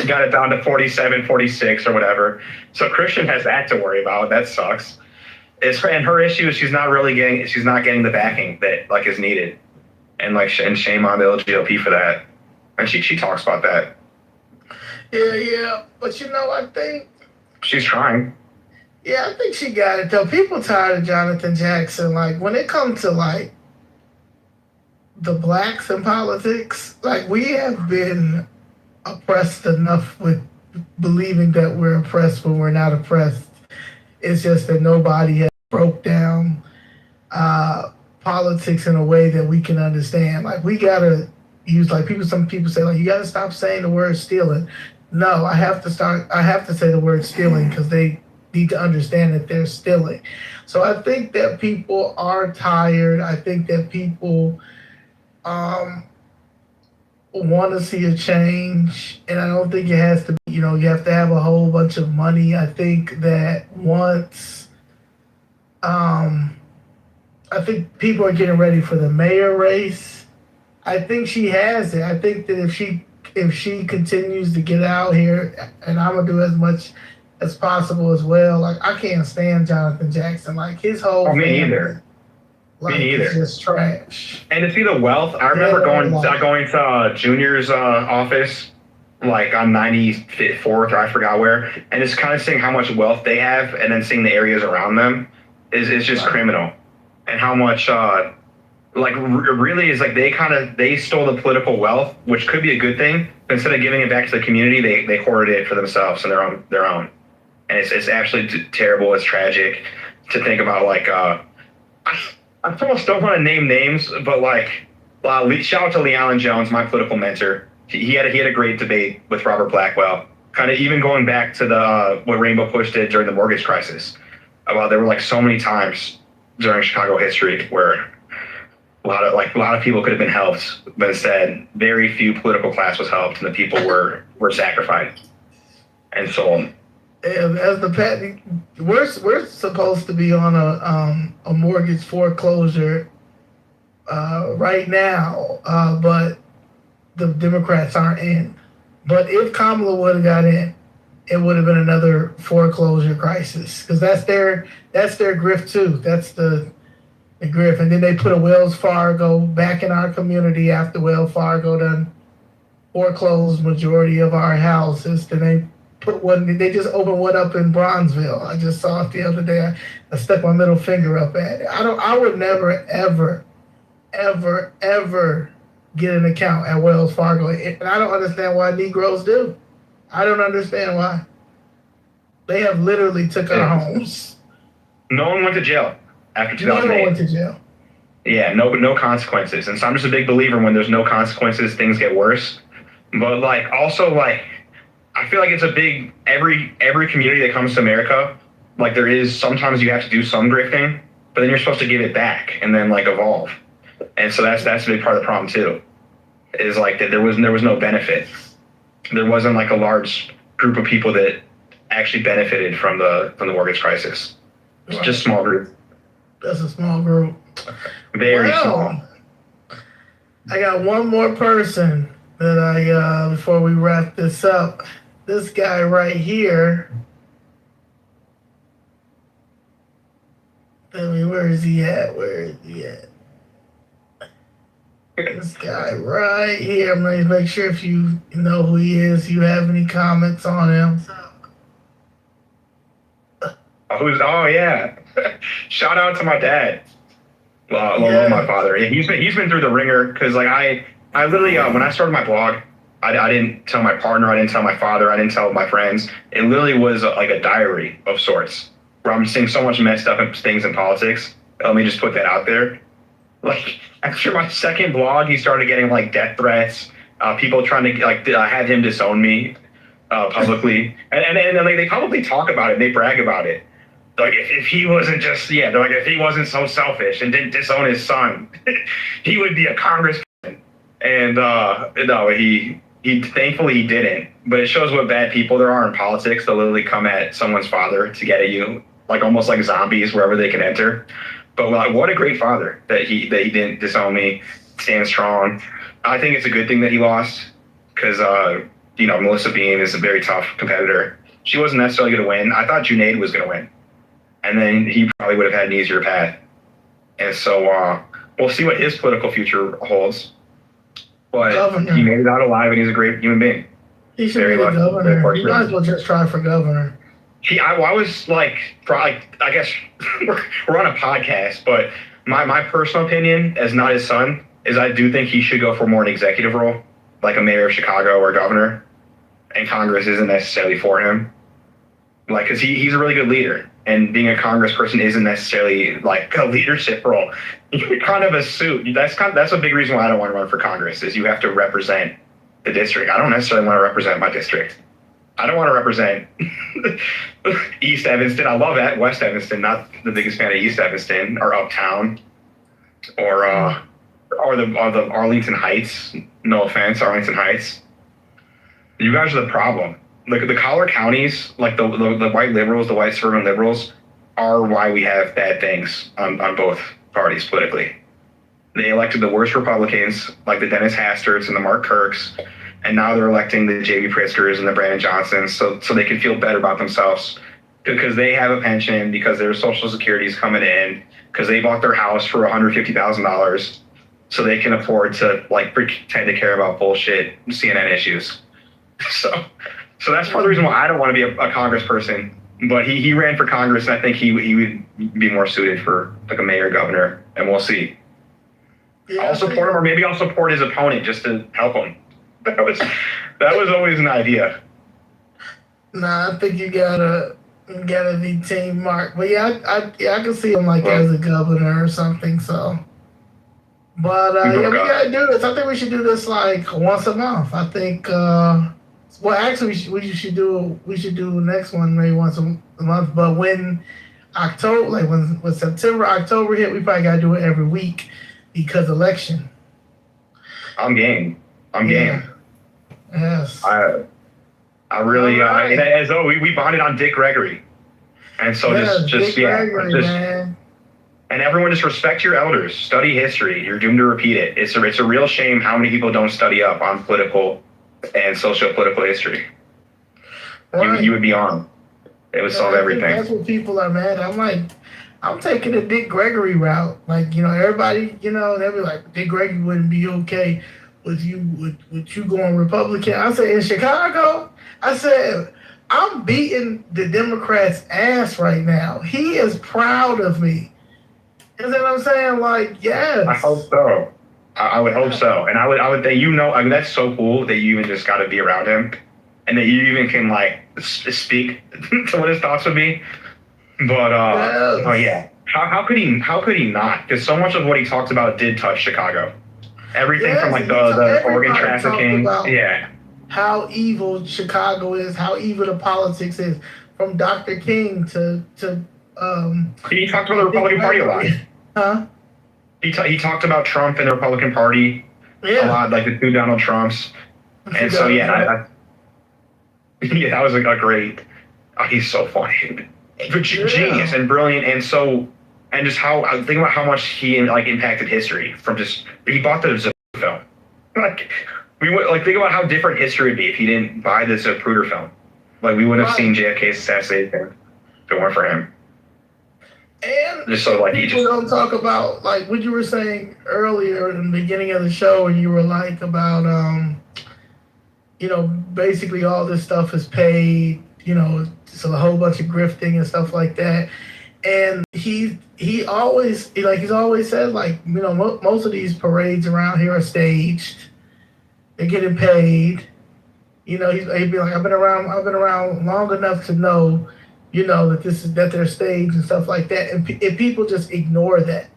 B: Got it down to 47, 46 or whatever. So Christian has that to worry about. That sucks. And her issue is she's not getting the backing that is needed. And shame on the LGOP for that. And she talks about that.
A: Yeah. But I think
B: she's trying.
A: Yeah, I think she got it though. People tired of Jonathan Jackson. When it comes to the blacks in politics, we have been oppressed enough with believing that we're oppressed when we're not oppressed. It's just that nobody has broke down politics in a way that we can understand. We gotta use some people say you gotta stop saying the word stealing. No, I have to say the word stealing because they need to understand that they're stealing. So I think that people are tired. I think that people want to see a change, and I don't think it has to be, you have to have a whole bunch of money. I think that once I think people are getting ready for the mayor race. I think she has it. I think that if she continues to get out here, and I'm gonna do as much as possible as well. I can't stand Jonathan Jackson. His whole
B: me
A: family,
B: neither. Me neither.
A: It's just trash.
B: And to see the wealth, I remember going to Junior's office, on 94th, or I forgot where, and just kind of seeing how much wealth they have, and then seeing the areas around them is just criminal. And how much really is they stole the political wealth, which could be a good thing. But instead of giving it back to the community, they hoarded it for themselves and their own. And it's absolutely terrible. It's tragic to think about. I almost don't want to name names, but shout out to Lee Allen Jones, my political mentor. He had a great debate with Robert Blackwell, kind of even going back to what Rainbow Push did during the mortgage crisis. About there were so many times during Chicago history where a lot of people could have been helped, but instead very few political class was helped, and the people were sacrificed and sold.
A: And as we're supposed to be on a mortgage foreclosure right now, but the Democrats aren't in. But if Kamala would have got in, it would have been another foreclosure crisis because that's their grift too. That's the grift. And then they put a Wells Fargo back in our community after Wells Fargo done foreclosed majority of our houses. Then they put one. They just opened one up in Bronzeville. I just saw it the other day. I stuck my middle finger up at it. I would never ever get an account at Wells Fargo, and I don't understand why Negroes do. I don't understand why. They have literally took our homes.
B: No one went to jail after 2008.
A: No one went to jail.
B: Yeah, no consequences. And so I'm just a big believer when there's no consequences, things get worse. But like also like I feel like it's a big every community that comes to America, like there is sometimes you have to do some grifting, but then you're supposed to give it back and then like evolve. And so that's a big part of the problem too. Is like that there was no benefit. There wasn't like a large group of people that actually benefited from the mortgage crisis. It's just a small group.
A: That's a small group.
B: Very small.
A: I got one more person that I before we wrap this up. This guy right here. I mean, where is he at? This guy right here. I'm going to make sure if you know who he is, you have any comments on him.
B: Oh yeah. Shout out to my dad. Well, my father. Yeah, he's been through the ringer because like I literally when I started my blog, I didn't tell my partner, I didn't tell my father, I didn't tell my friends. It literally was like a diary of sorts where I'm seeing so much messed up things in politics. Let me just put that out there. Like after my second blog, he started getting like death threats, people trying to like have him disown me publicly, and like they probably talk about it, they brag about it. Like if he wasn't just they're like if he wasn't so selfish and didn't disown his son, he would be a congressman. And no, he thankfully he didn't. But it shows what bad people there are in politics. They'll literally come at someone's father to get at you, like almost like zombies wherever they can enter. But like, what a great father that he didn't disown me, stand strong. I think it's a good thing that he lost because Melissa Bean is a very tough competitor. She wasn't necessarily going to win. I thought Junaid was going to win. And then he probably would have had an easier path. And so we'll see what his political future holds. But Governor. He made it out alive, and he's a great human being.
A: He should be the governor. You might as well just try for governor.
B: I was like, I guess we're on a podcast, but my personal opinion, as not his son, is I do think he should go for more an executive role, like a mayor of Chicago or governor, and Congress isn't necessarily for him. Like, because he's a really good leader, and being a congressperson isn't necessarily like a leadership role. You're kind of a suit. That's a big reason why I don't want to run for Congress, is you have to represent the district. I don't necessarily want to represent my district. I don't want to represent East Evanston. I love that West Evanston. Not the biggest fan of East Evanston or Uptown or the Arlington Heights. No offense, Arlington Heights. You guys are the problem. Like the collar counties, like the white liberals, the white suburban liberals, are why we have bad things on both parties politically. They elected the worst Republicans, like the Dennis Hasterts and the Mark Kirks, and now they're electing the J.B. Pritzkers and the Brandon Johnsons so they can feel better about themselves because they have a pension, because their Social Security is coming in, because they bought their house for $150,000, so they can afford to like pretend to care about bullshit CNN issues. So that's part of the reason why I don't want to be a congressperson. But he ran for Congress, and I think he would be more suited for like a mayor, governor, and we'll see. Yeah, I'll support him, or maybe I'll support his opponent just to help him. That was always an idea.
A: Nah, I think you gotta be team Mark. But yeah, I can see him like as a governor or something. So, but yeah, we gotta do this. I think we should do this like once a month. I think. Well, actually, we should do next one maybe once a month. But when October, like when September, October hit, we probably gotta do it every week because election. I'm game. Yes.
B: I really as though we bonded on Dick Gregory, and so man. And everyone just respect your elders. Study history. You're doomed to repeat it. It's a real shame how many people don't study up on political and socio-political history.
A: Right.
B: You would be on. It would solve
A: I think
B: everything.
A: that's what people are mad. I'm like, I'm taking the Dick Gregory route. Like, everybody, they'll be like, Dick Gregory wouldn't be okay with you going Republican. I said, in Chicago, I said, I'm beating the Democrats' ass right now. He is proud of me. You know what I'm saying? Like, yes.
B: I hope so. I would hope so. And I would think, I mean, that's so cool that you even just got to be around him and that you even can like speak to what his thoughts would be. But,
A: Yes.
B: oh yeah. How could he not? Because so much of what he talks about did touch Chicago. Everything
A: Yes,
B: from like the organ
A: everybody
B: trafficking.
A: talked about
B: Yeah.
A: how evil Chicago is, how evil the politics is, from Dr. King to
B: He talked about the Republican Party a lot.
A: Huh?
B: He talked about Trump and the Republican Party a lot, like the two Donald Trumps. And so, yeah, yeah, that was a great. He's so funny, genius and brilliant, and just how think about how much he like impacted history from just he bought the Zapruder film. Like think about how different history would be if he didn't buy the Zapruder film. Like we wouldn't have seen JFK's assassination if it weren't for him.
A: And
B: just so like
A: people don't talk about like what you were saying earlier in the beginning of the show, and you were like about basically all this stuff is paid, so a whole bunch of grifting and stuff like that. And he's always said like most of these parades around here are staged. They're getting paid. He'd be like, I've been around long enough to know, that they're staged and stuff like that. And people just ignore that,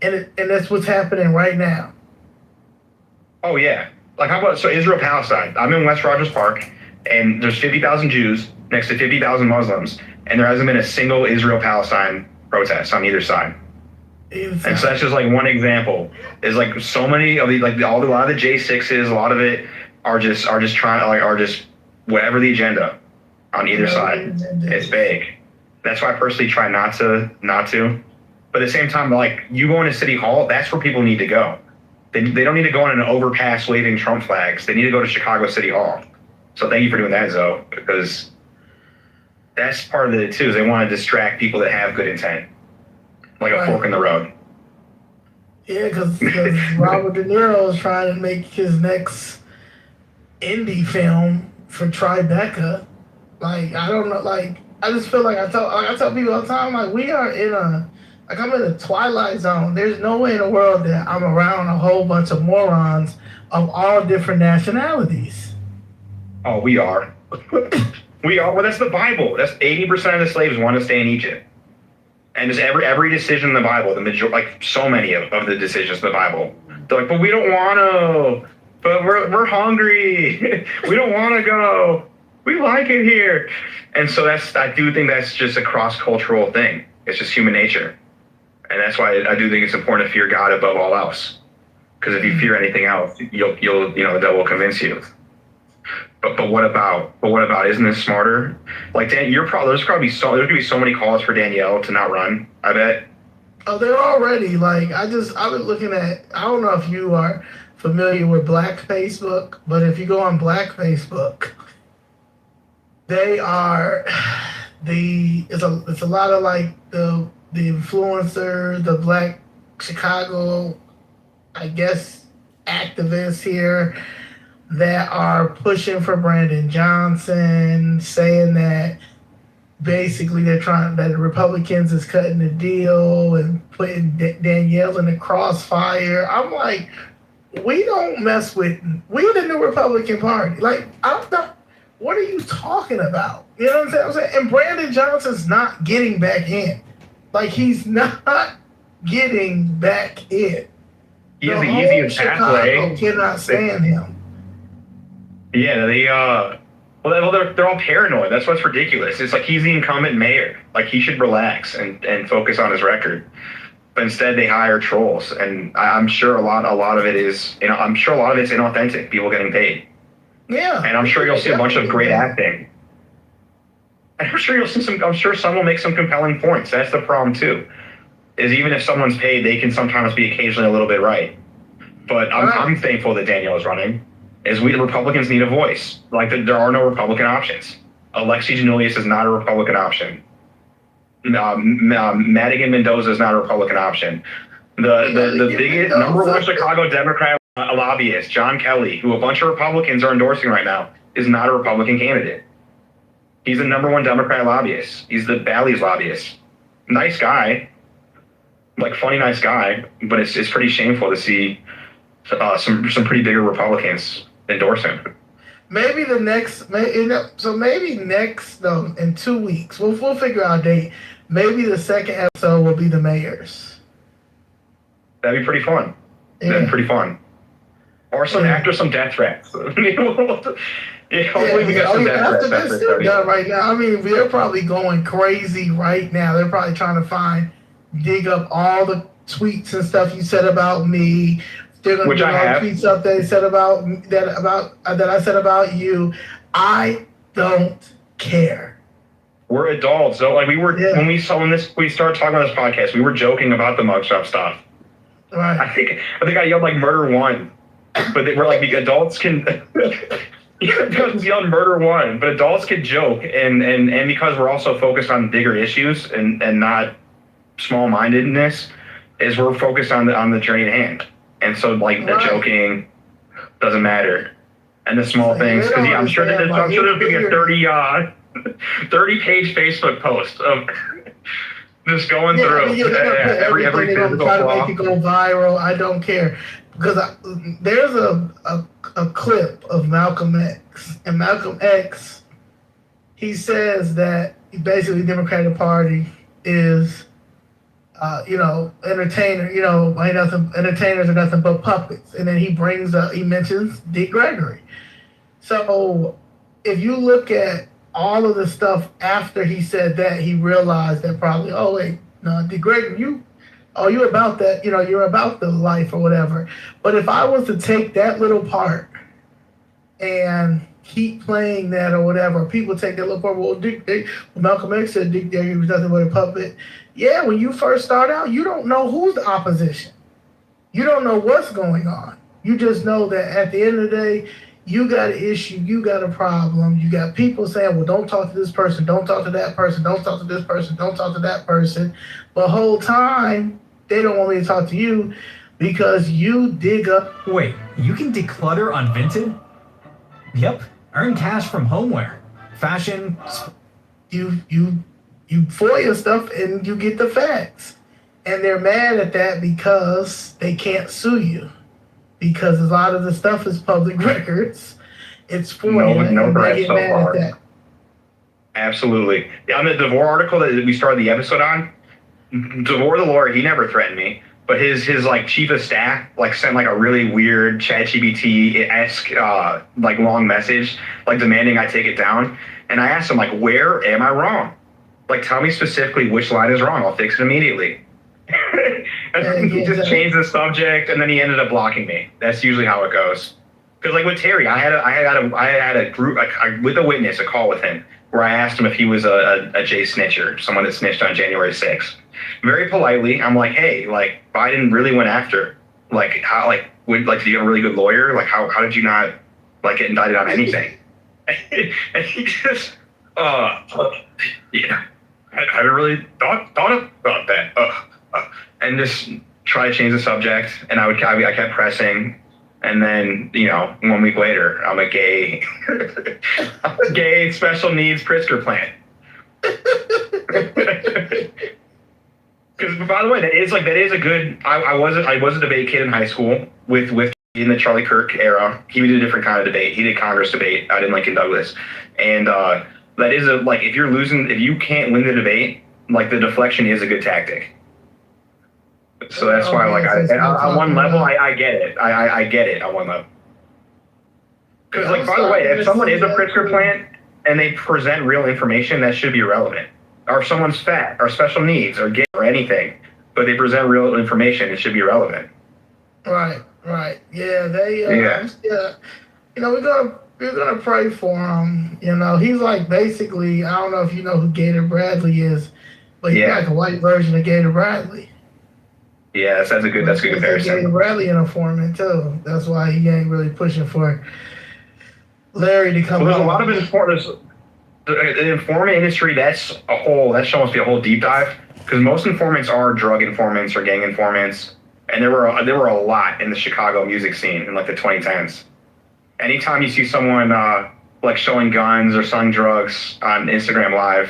A: and that's what's happening right now.
B: Oh yeah. Like how about Israel Palestine? I'm in West Rogers Park, and there's 50,000 Jews next to 50,000 Muslims, and there hasn't been a single Israel Palestine protest on either side. Exactly. And so that's just like one example. Is like so many of the a lot of the J6s, a lot of it are just whatever the agenda on either side. It's vague. That's why I personally try not to. But at the same time, like you go into City Hall, that's where people need to go. They don't need to go on an overpass waving Trump flags. They need to go to Chicago City Hall. So thank you for doing that, Zoe, because that's part of it too. Is they want to distract people that have good intent, like a fork in the road.
A: Yeah, because Robert De Niro is trying to make his next indie film for Tribeca. Like I don't know. Like I just feel like I tell people all the time. Like we are I'm in a twilight zone. There's no way in the world that I'm around a whole bunch of morons of all different nationalities.
B: Oh, we are. We are. Well, that's the Bible. That's 80% of the slaves want to stay in Egypt. And just every decision in the Bible, so many of the decisions in the Bible, they're like, but we don't want to. But we're hungry. We don't want to go. We like it here. And so I do think that's just a cross-cultural thing. It's just human nature. And that's why I do think it's important to fear God above all else. Because if you fear anything else, you'll the devil will convince you. But what about? Isn't this smarter? Like Dan, there's gonna be so many calls for Danielle to not run. I bet.
A: Oh, they're already like I was looking at. I don't know if you are familiar with Black Facebook, but if you go on Black Facebook, they are it's a lot of like the influencer, the Black Chicago, I guess, activists here that are pushing for Brandon Johnson, saying that basically they're trying that the Republicans is cutting the deal and putting Danielle in the crossfire. I'm like, we don't mess with the new Republican Party. Like, I don't know. What are you talking about? You know what I'm saying? And Brandon Johnson's not getting back in. Like, he's not getting back in.
B: He has the easiest pathway.
A: Cannot stand him.
B: Yeah, they're all paranoid. That's what's ridiculous. It's like he's the incumbent mayor. Like he should relax and focus on his record. But instead, they hire trolls, and I'm sure a lot of it is. I'm sure a lot of it's inauthentic. People getting paid.
A: Yeah.
B: And I'm sure you'll see a bunch of great acting. And I'm sure you'll see some. I'm sure some will make some compelling points. That's the problem too. Is even if someone's paid, they can sometimes be occasionally a little bit right. But I'm thankful that Danielle is running. is we Republicans need a voice. Like there are no Republican options. Alexi Janulius is not a Republican option. Madigan Mendoza is not a Republican option. The biggest number one Chicago Democrat lobbyist, John Kelly, who a bunch of Republicans are endorsing right now, is not a Republican candidate. He's the number one Democrat lobbyist. He's the Bally's lobbyist. Nice guy, like funny, nice guy, but it's pretty shameful to see some pretty bigger Republicans endorse him.
A: Maybe the next, in 2 weeks, we'll figure out a date. Maybe the second episode will be the mayors.
B: That'd be pretty fun.
A: Yeah.
B: That'd be pretty fun. Or some after some death threats. Hopefully we got some death threats.
A: They're still done right now. I mean, they're probably going crazy right now. They're probably trying to dig up all the tweets and stuff you said about me. They're going to get all the tweets up that they said that I said about you. I don't care. We're
B: adults. So like when we started talking about this podcast, we were joking about the mugshot stuff.
A: Right.
B: I think I yelled like murder one, but they were like the adults can yell murder one, but adults can joke and because we're also focused on bigger issues and not small-mindedness, is we're focused on the journey at hand. And so, like, the joking doesn't matter. And the small things, because I'm sure there's going to be a 30-page Facebook post of just going through every physical
A: try to
B: flaw.
A: make it go viral. I don't care. Because there's a clip of Malcolm X. And Malcolm X, he says that basically the Democratic Party is... entertainers are nothing but puppets. And then he mentions Dick Gregory. So if you look at all of the stuff after he said that, he realized that probably, Dick Gregory, you about that, you're about the life or whatever. But if I was to take that little part and keep playing that or whatever, people take that little part, Malcolm X said Dick Gregory was nothing but a puppet. Yeah, when you first start out, you don't know who's the opposition. You don't know what's going on. You just know that at the end of the day, you got an issue, you got a problem. You got people saying, well, don't talk to this person, don't talk to that person, don't talk to this person, don't talk to that person. But the whole time, they don't want me to talk to you because you dig up.
E: Wait, you can declutter on Vinted? Yep, earn cash from homeware, fashion.
A: You FOIA stuff and you get the facts. And they're mad at that because they can't sue you. Because a lot of the stuff is public records. It's FOIA.
B: No threats
A: get
B: so
A: mad
B: far.
A: at that.
B: Absolutely. On the DeVore article that we started the episode on, DeVore the lawyer, he never threatened me. But his like chief of staff like sent like a really weird ChatGPT-esque like long message like demanding I take it down. And I asked him like, where am I wrong? Like, tell me specifically which line is wrong. I'll fix it immediately. And he just changed the subject, and then he ended up blocking me. That's usually how it goes. Because, like with Terry, I had a group with a witness, a call with him, where I asked him if he was a Jay snitcher, someone that snitched on January 6th. Very politely, I'm like, hey, like Biden really went after, like how, like would like, do you have a really good lawyer? Like how did you not like get indicted on anything? And he just, yeah. I haven't really thought about that. And just try to change the subject. And I kept pressing. And then, 1 week later, I'm a gay special needs Pritzker plant. Because by the way, that is a good. I was a debate kid in high school with in the Charlie Kirk era. He did a different kind of debate. He did Congress debate out in Lincoln Douglas, and that is if you can't win the debate, like the deflection is a good tactic. So that's why on one level I get it. I get it on one level. Because by the way, if someone is a Pritzker plant and they present real information, that should be irrelevant. Or if someone's fat or special needs or gay or anything, but they present real information, it should be relevant.
A: Right. Yeah, we're gonna pray for him. He's like basically, I don't know if you know who Gator Bradley is, but he's like a white version of Gator Bradley.
B: Yeah, that's a good
A: They gave
B: comparison.
A: Bradley an informant too. That's why he ain't really pushing for Larry to come
B: Well, there's a
A: home.
B: lot of informants. The informant industry, that's should almost be a whole deep dive, because most informants are drug informants or gang informants, and there were a lot in the Chicago music scene in like the 2010s. Anytime you see someone like showing guns or selling drugs on Instagram Live,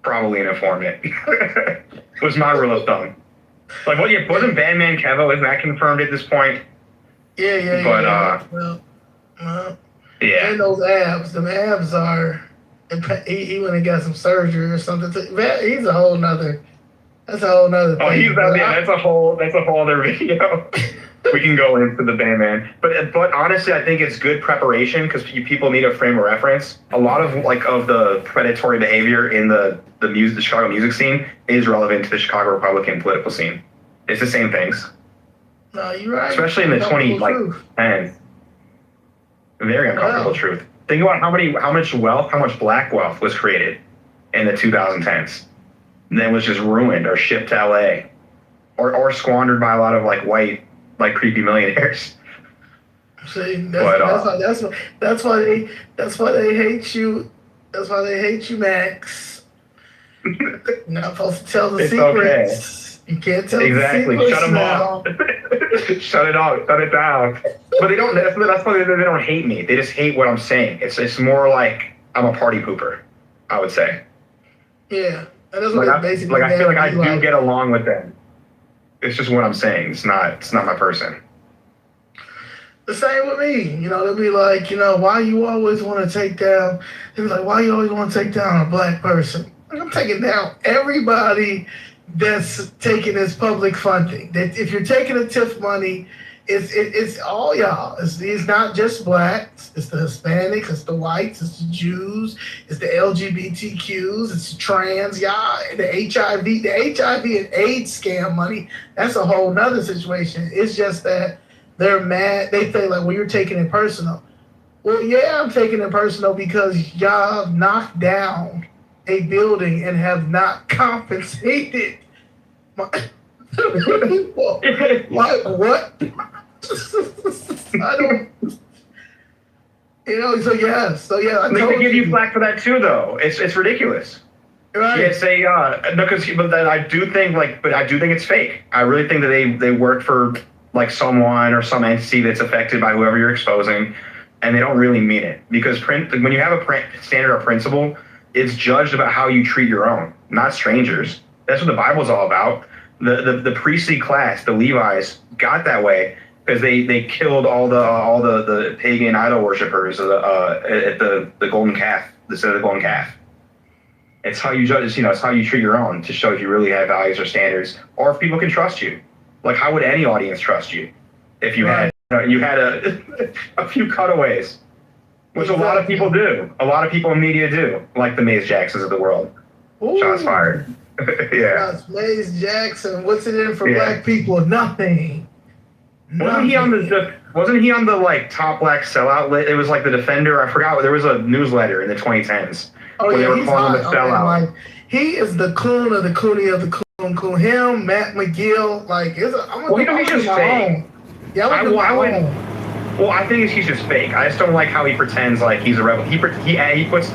B: probably an informant. Was my rule of thumb. Like, well, yeah, wasn't Bandman Kevo, isn't that confirmed at this point?
A: Yeah. Well,
B: Yeah.
A: and those abs, them abs are. He went and got some surgery or something. He's a whole nother. That's a whole nother thing.
B: Oh, that's a whole other video. We can go into the Bandman, but honestly, I think it's good preparation because people need a frame of reference. A lot of the predatory behavior in the Chicago music scene is relevant to the Chicago Republican political scene. It's the same things.
A: No, you're right.
B: Especially in the 2010s. Very uncomfortable truth. Think about how much black wealth was created in the 2010s, and then was just ruined or shipped to LA, or squandered by a lot of white creepy millionaires.
A: See, that's why they hate you. That's why they hate you, Max. You're not supposed to tell the
B: It's
A: secrets. Okay. You can't tell
B: exactly.
A: the secrets.
B: Shut them off. Shut it off. Shut it down. But they don't. That's why they don't hate me. They just hate what I'm saying. It's more like I'm a party pooper, I would say.
A: Yeah, and that's what basically.
B: I feel like I do get along with them. It's just what I'm saying. It's not my person.
A: The same with me. They'll be like, why you always want to take down? They'll be like, why you always want to take down a black person? I'm taking down everybody that's taking this public funding. That if you're taking the TIF money, it's all y'all. It's not just blacks. It's the Hispanics. It's the whites. It's the Jews. It's the LGBTQs. It's the trans. Y'all. The HIV and AIDS scam money. That's a whole nother situation. It's just that they're mad. They say well, you're taking it personal. Well, yeah, I'm taking it personal because y'all knocked down a building and have not compensated my people. What? I don't. So yeah.
B: They could give you flack for that too, though. It's ridiculous.
A: Right.
B: Yeah, say but I do think it's fake. I really think that they work for someone or some entity that's affected by whoever you're exposing, and they don't really mean it, because when you have a standard or principle, it's judged about how you treat your own, not strangers. That's what the Bible's all about. The priestly class, the Levites, got that way because they killed all the pagan idol worshippers at the golden calf, the set of the golden calf. It's how you judge. It's how you treat your own to show if you really have values or standards, or if people can trust you. Like, how would any audience trust you if you had a few cutaways? Which a lot of people do. A lot of people in media do, like the Maze Jacksons of the world.
A: Ooh.
B: Shots fired. Yeah.
A: Maze Jackson. What's it in for black people? Nothing.
B: Wasn't he on the top black sellout list? It was the Defender. I forgot. There was a newsletter in the 2010s where they were calling him a sellout.
A: He is the coon of the coonie of the coon. Him, Matt McGill.
B: He's just fake.
A: Yeah,
B: Well, I think he's just fake. I just don't like how he pretends like he's a rebel. He puts.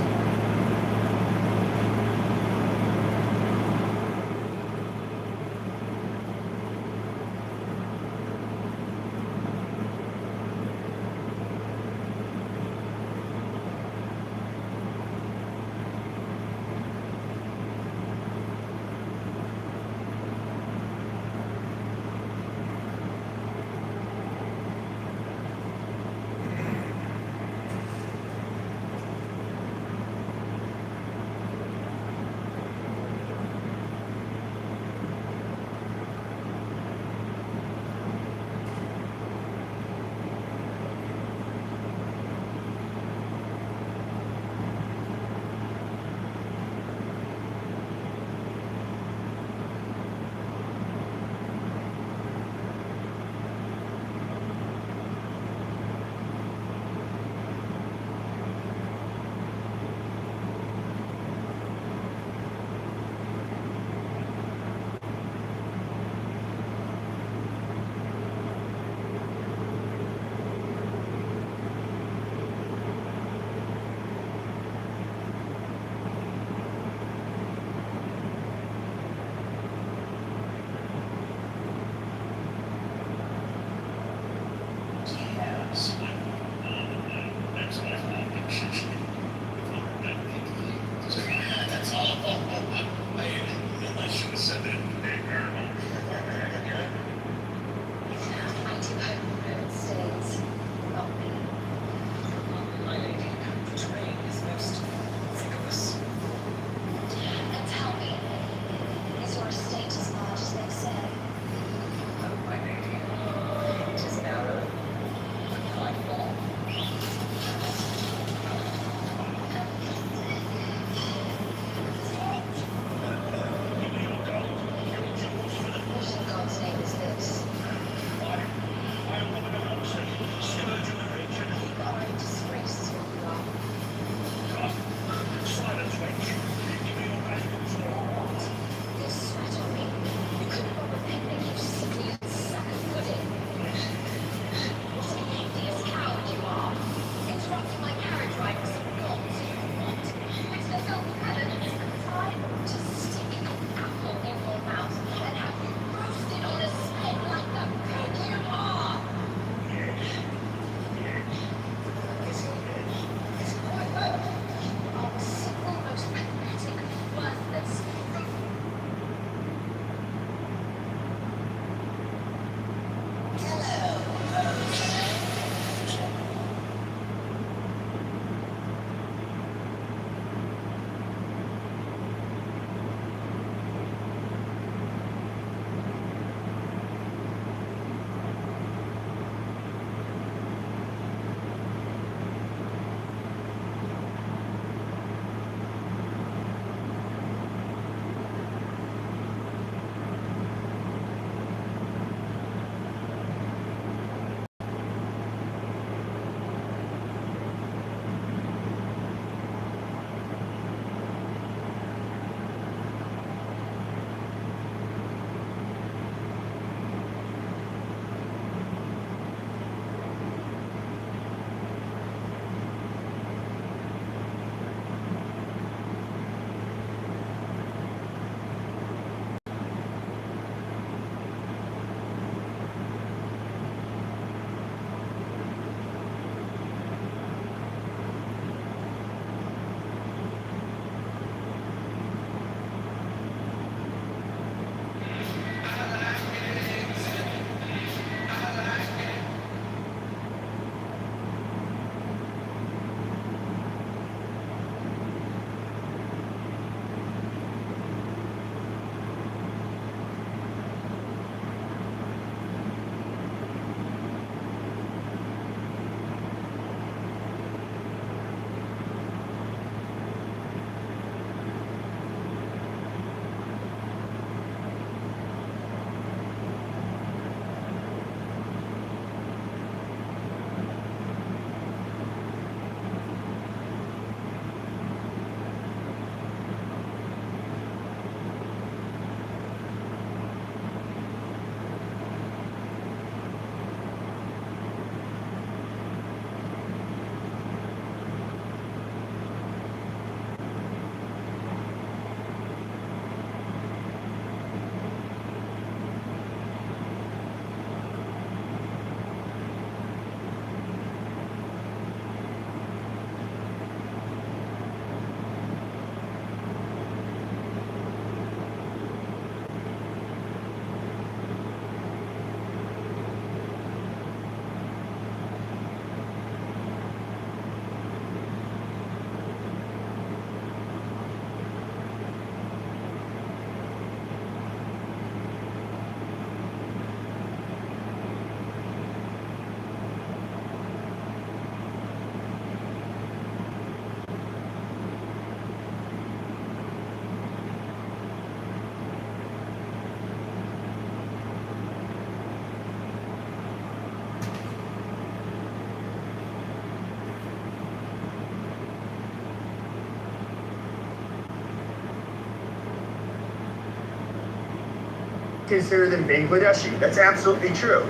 F: consider them Bangladeshi. That's absolutely true.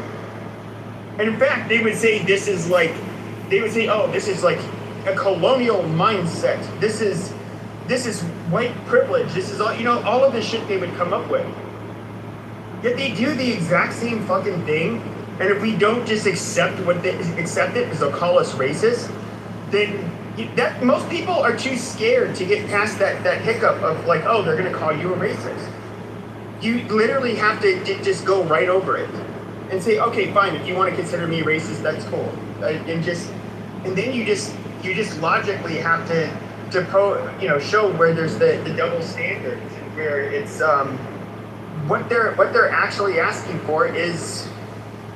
F: And in fact, they would say this is like, oh, this is like a colonial mindset. This is white privilege. This is all, all of the shit they would come up with. Yet they do the exact same fucking thing. And if we don't just accept it because they'll call us racist, then most people are too scared to get past that hiccup of like, oh, they're going to call you a racist. You literally have to just go right over it and say, okay, fine. If you want to consider me racist, that's cool. And then you just logically have to show where there's the double standards, where it's what they're actually asking for is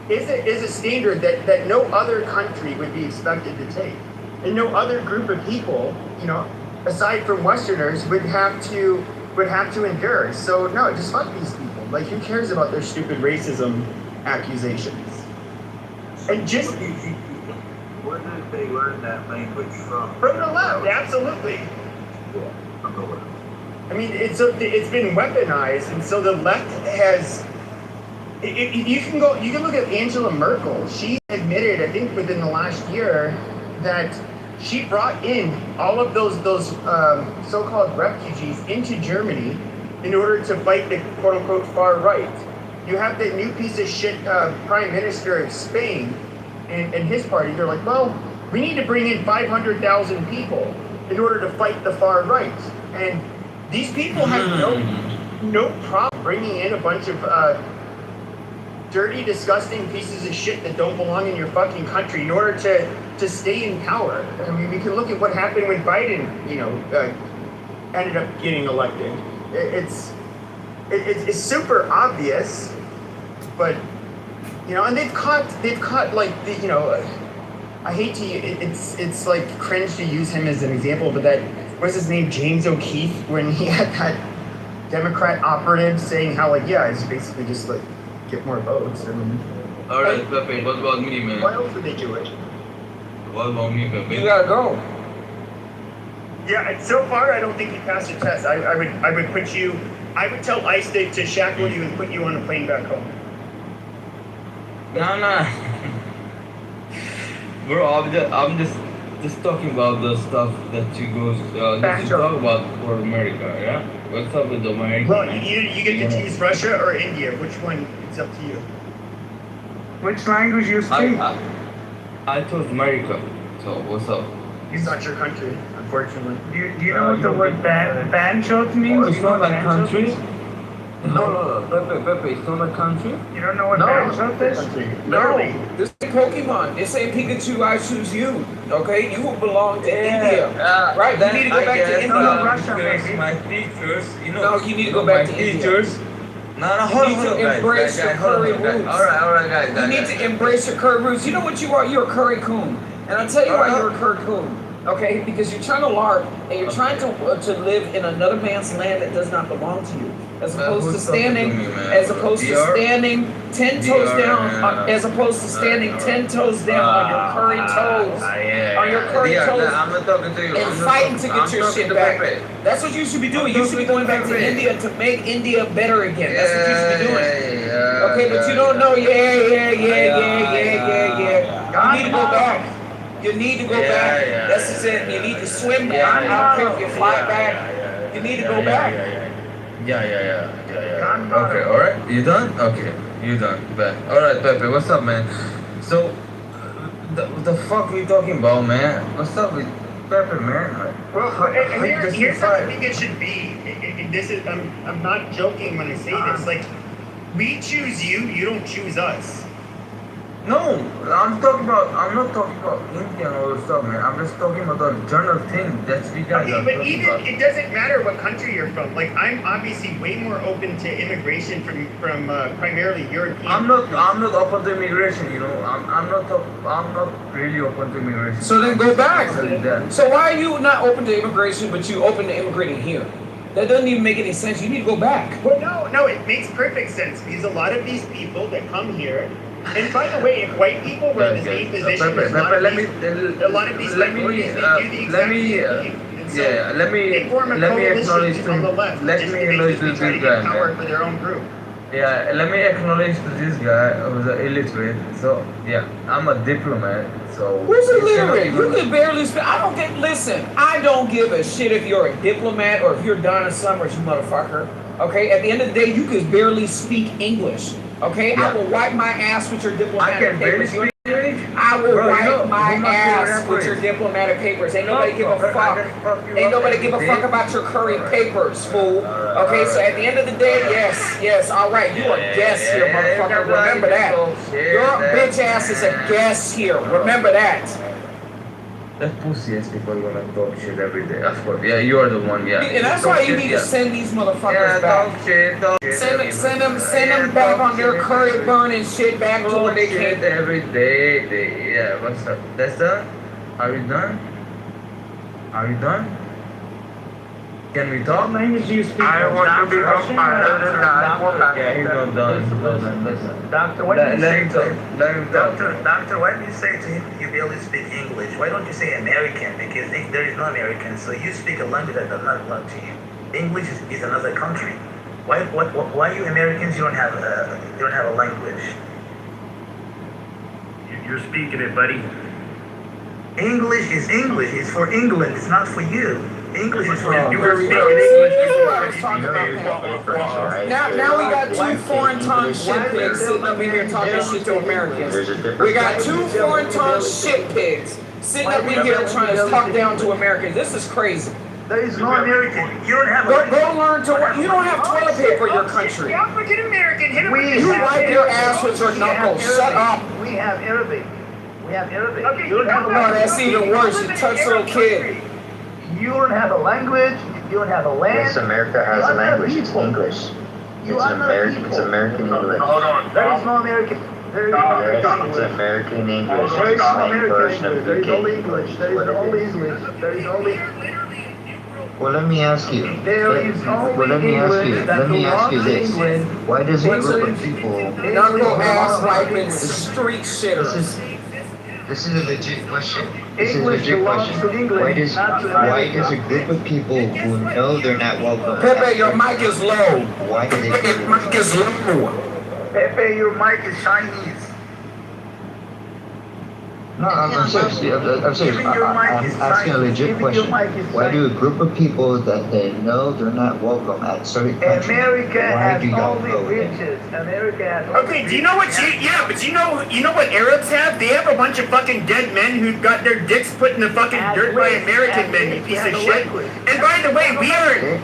F: a standard that no other country would be expected to take, and no other group of people, aside from Westerners, would have to endure. So no, just fuck these people. Like, who cares about their stupid racism accusations? And just
G: where did they learn that language from?
F: From the left, absolutely.
G: Yeah, from the left.
F: I mean, it's been weaponized, and so the left has. You can look at Angela Merkel. She admitted, I think, within the last year, that she brought in all of those so-called refugees into Germany in order to fight the quote-unquote far right. You have the new piece of shit Prime Minister of Spain and his party. They're like, well, we need to bring in 500,000 people in order to fight the far right. And these people have no problem bringing in a bunch of dirty, disgusting pieces of shit that don't belong in your fucking country in order to stay in power. I mean, we can look at what happened when Biden, ended up getting elected. It's super obvious, but and they've caught like I hate to, it's like cringe to use him as an example, but that, what's his name, James O'Keefe, when he had that Democrat operative saying how like, yeah, it's basically just like get more votes.
H: Alright, Pepe, what about me, man?
F: Why else would they do it?
H: What about me, Pepe?
I: You gotta go.
F: Yeah, so far I don't think you passed the test. I would tell ICE to shackle you and put you on a plane back home.
H: Nah. Bro, I'm just talking about the stuff that you talk about for America, yeah? What's up with America?
F: Well, you get to choose Russia or India. Which one? It's up to you.
I: Which language you speak?
H: I chose America, so what's up?
F: It's not your country, unfortunately.
I: Do you know what the word banjo means?
H: It's not a country? No, Pepe, it's not a country?
I: You don't know what banjo is?
F: No.
I: This is Pokemon. This ain't Pikachu, I choose you. Okay? You belong to India. Right, you need to go back to India.
H: Russia, maybe. My teachers,
I: No, you need to go back to India.
H: No, hold
I: You need to embrace your curry roots.
H: Alright, guys.
I: You need to embrace your curry roots. You know what you are? You're a curry coon. And I'll tell you why you're a curry coon. Okay? Because you're trying to LARP and you're trying to live in another man's land that does not belong to you. As opposed to standing 10 toes down, as opposed to standing 10 toes down on your curry toes. On your curry toes.
H: I'm not talking to you.
I: And fighting to get your shit back. That's what you should be doing. You should be going back to India to make India better again. That's what you should be doing. Okay, but you don't know. Yeah. You need to go back. You need to go back. That's just it. You need to swim back. I don't care if you fly back. You need to go back.
H: Yeah. Okay, alright. You done? Okay, you done. Back. Alright, Pepe, what's up, man? So, the fuck are you talking about, man? What's up with Pepe, man?
F: Well, here's how I think it should be. This is I'm not joking when I say this. Like, we choose you, you don't choose us.
H: No, I'm not talking about India and all this stuff, man. I'm just talking about the general thing that we guys are
F: but
H: talking
F: even
H: about.
F: it doesn't matter what country you're from. Like, I'm obviously way more open to immigration from primarily European.
H: I'm not open to immigration, I'm not really open to immigration.
I: So then go back.
H: That.
I: So why are you not open to immigration, but you open to immigrating here? That doesn't even make any sense. You need to go back.
F: Well, no, it makes perfect sense because a lot of these people that come here. And by the way, if white people were in the same position as a lot of these minorities, they do the exact same thing. Let me
H: acknowledge
F: on the left. Let me acknowledge this guy, power for their own group.
H: Yeah, let me acknowledge to this guy who's illiterate. So yeah, I'm a diplomat. So
I: Who's
H: you cannot
I: illiterate?
H: even-
I: You can barely speak. I don't get. Listen, I don't give a shit if you're a diplomat or if you're Donna Summers, you motherfucker. Okay, at the end of the day, you can barely speak English. Okay, I will wipe my ass with your
H: I
I: diplomatic
H: can barely
I: papers.
H: speak English.
I: I will
H: Bro, you
I: wipe
H: know,
I: my
H: you must be
I: ass
H: an
I: with your
H: average.
I: diplomatic papers. Ain't nobody give a
H: Motherfucker,
I: fuck.
H: I can fuck you
I: Ain't
H: up
I: nobody give a
H: every
I: fuck
H: day.
I: about your curry
H: Alright.
I: papers, fool.
H: Alright,
I: Okay, so
H: alright.
I: at the end of the day, yes, all right, you a guest here, motherfucker. Remember that. Your bitch ass is a guest here. Remember that.
H: That pussy ass people gonna talk shit every day. Of course, yeah, you are the one, yeah.
I: And that's why you need to send these motherfuckers
H: yeah,
I: back.
H: talk shit, talk shit.
I: Send them back on their curry burning shit back to where they
H: shit
I: came.
H: every day. Yeah, what's up? That's done? Are you done? Are you done? Can we talk?
G: language do you speak?
B: I want to be
G: Russian?
H: Yeah, he's not done. Listen.
G: Doctor, what do you say to him?
H: Let him talk.
G: Doctor, why do you say to him you barely speak English? Why don't you say American? Because there is no American, so you speak a language that does not belong to you. English is another country. Why you Americans you don't have a language?
B: You're speaking it, buddy.
G: English is English. It's for England. It's not for you. English is for
B: You were speaking
I: Now we got two foreign tongue shit pigs sitting up in here talking shit to Americans. We got two foreign tongue shit pigs sitting up in here trying to talk down to Americans. This is crazy.
G: There is no American. You don't have
I: Go learn to work. You don't have toilet paper in your country.
G: African American.
I: You wipe your ass with your knuckles. Shut up.
G: We have Arabic. We have Arabic. Okay,
I: No, that's even worse. You touch little kid.
G: You don't have a language. You don't have a land.
J: Yes, America has a language. It's English.
G: You
J: It's
G: are not
J: American.
G: people.
J: It's American English.
B: Hold on.
G: There is no American. There is no
J: Yes,
G: American
J: it's
G: English.
J: American English.
G: There is
J: It's
G: no
J: the same
G: American
J: version
G: English.
J: of
G: There is only
J: UK.
G: English. There is only English. There is only.
J: Well, let me ask you.
G: There is only
J: Well, let me ask you.
G: English that
J: Let me ask you
G: belongs to
J: this.
G: England.
J: Why does a group of people?
I: Knuckle ass wiping street shitters.
J: This is a legit question. This is a
G: English
J: legit
G: belongs
J: question.
G: to England, not to
J: Why
G: America.
J: does a group of people who know they're not welcome?
I: Pepe, your mic is low.
J: Why do they
I: Your
J: do
I: mic
J: it?
I: is low.
G: Pepe, your mic is Chinese.
J: No, I'm serious. I'm serious.
G: Even your mic
J: I'm
G: is
J: asking a
G: Chinese.
J: legit
G: Even your
J: question.
G: mic is
J: Why do a
G: Chinese.
J: group of people that they know they're not welcome at certain countries?
G: America
J: Why
G: has
J: do y'all
G: only
J: go there?
G: riches. America has only
B: Okay, do you know what but you know what Arabs have? They have a bunch of fucking dead men who got their dicks put in the fucking dirt by American men, you piece of shit. And by the way,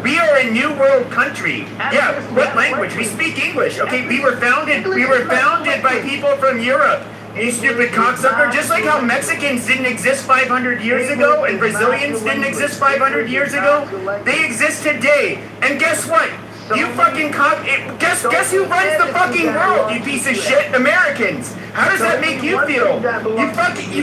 B: we are a new world country. Yeah, what language? We speak English. Okay, we were founded by people from Europe. You stupid cocksucker. Just like how Mexicans didn't exist 500 years ago and Brazilians didn't exist 500 years ago, they exist today. And guess what? You fucking guess who runs the fucking world, you piece of shit? Americans. How does that make you feel? You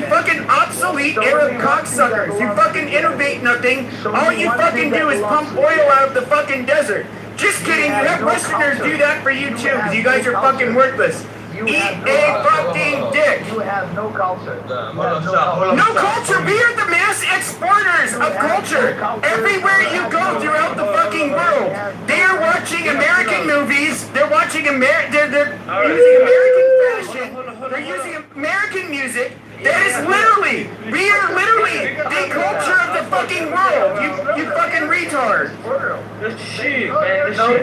B: fucking obsolete Arab cocksuckers. You fucking innovate nothing. All you fucking do is pump oil out of the fucking desert. Just kidding, you have Westerners do that for you too, because you guys are fucking worthless. Eat a fucking dick.
G: You have no culture.
B: No culture. We are the mass exporters of culture. Everywhere you go throughout the fucking world, they are watching American movies. They're watching they're using American fashion. They're using American music. That is literally, we are literally the culture of the fucking world. You fucking retard.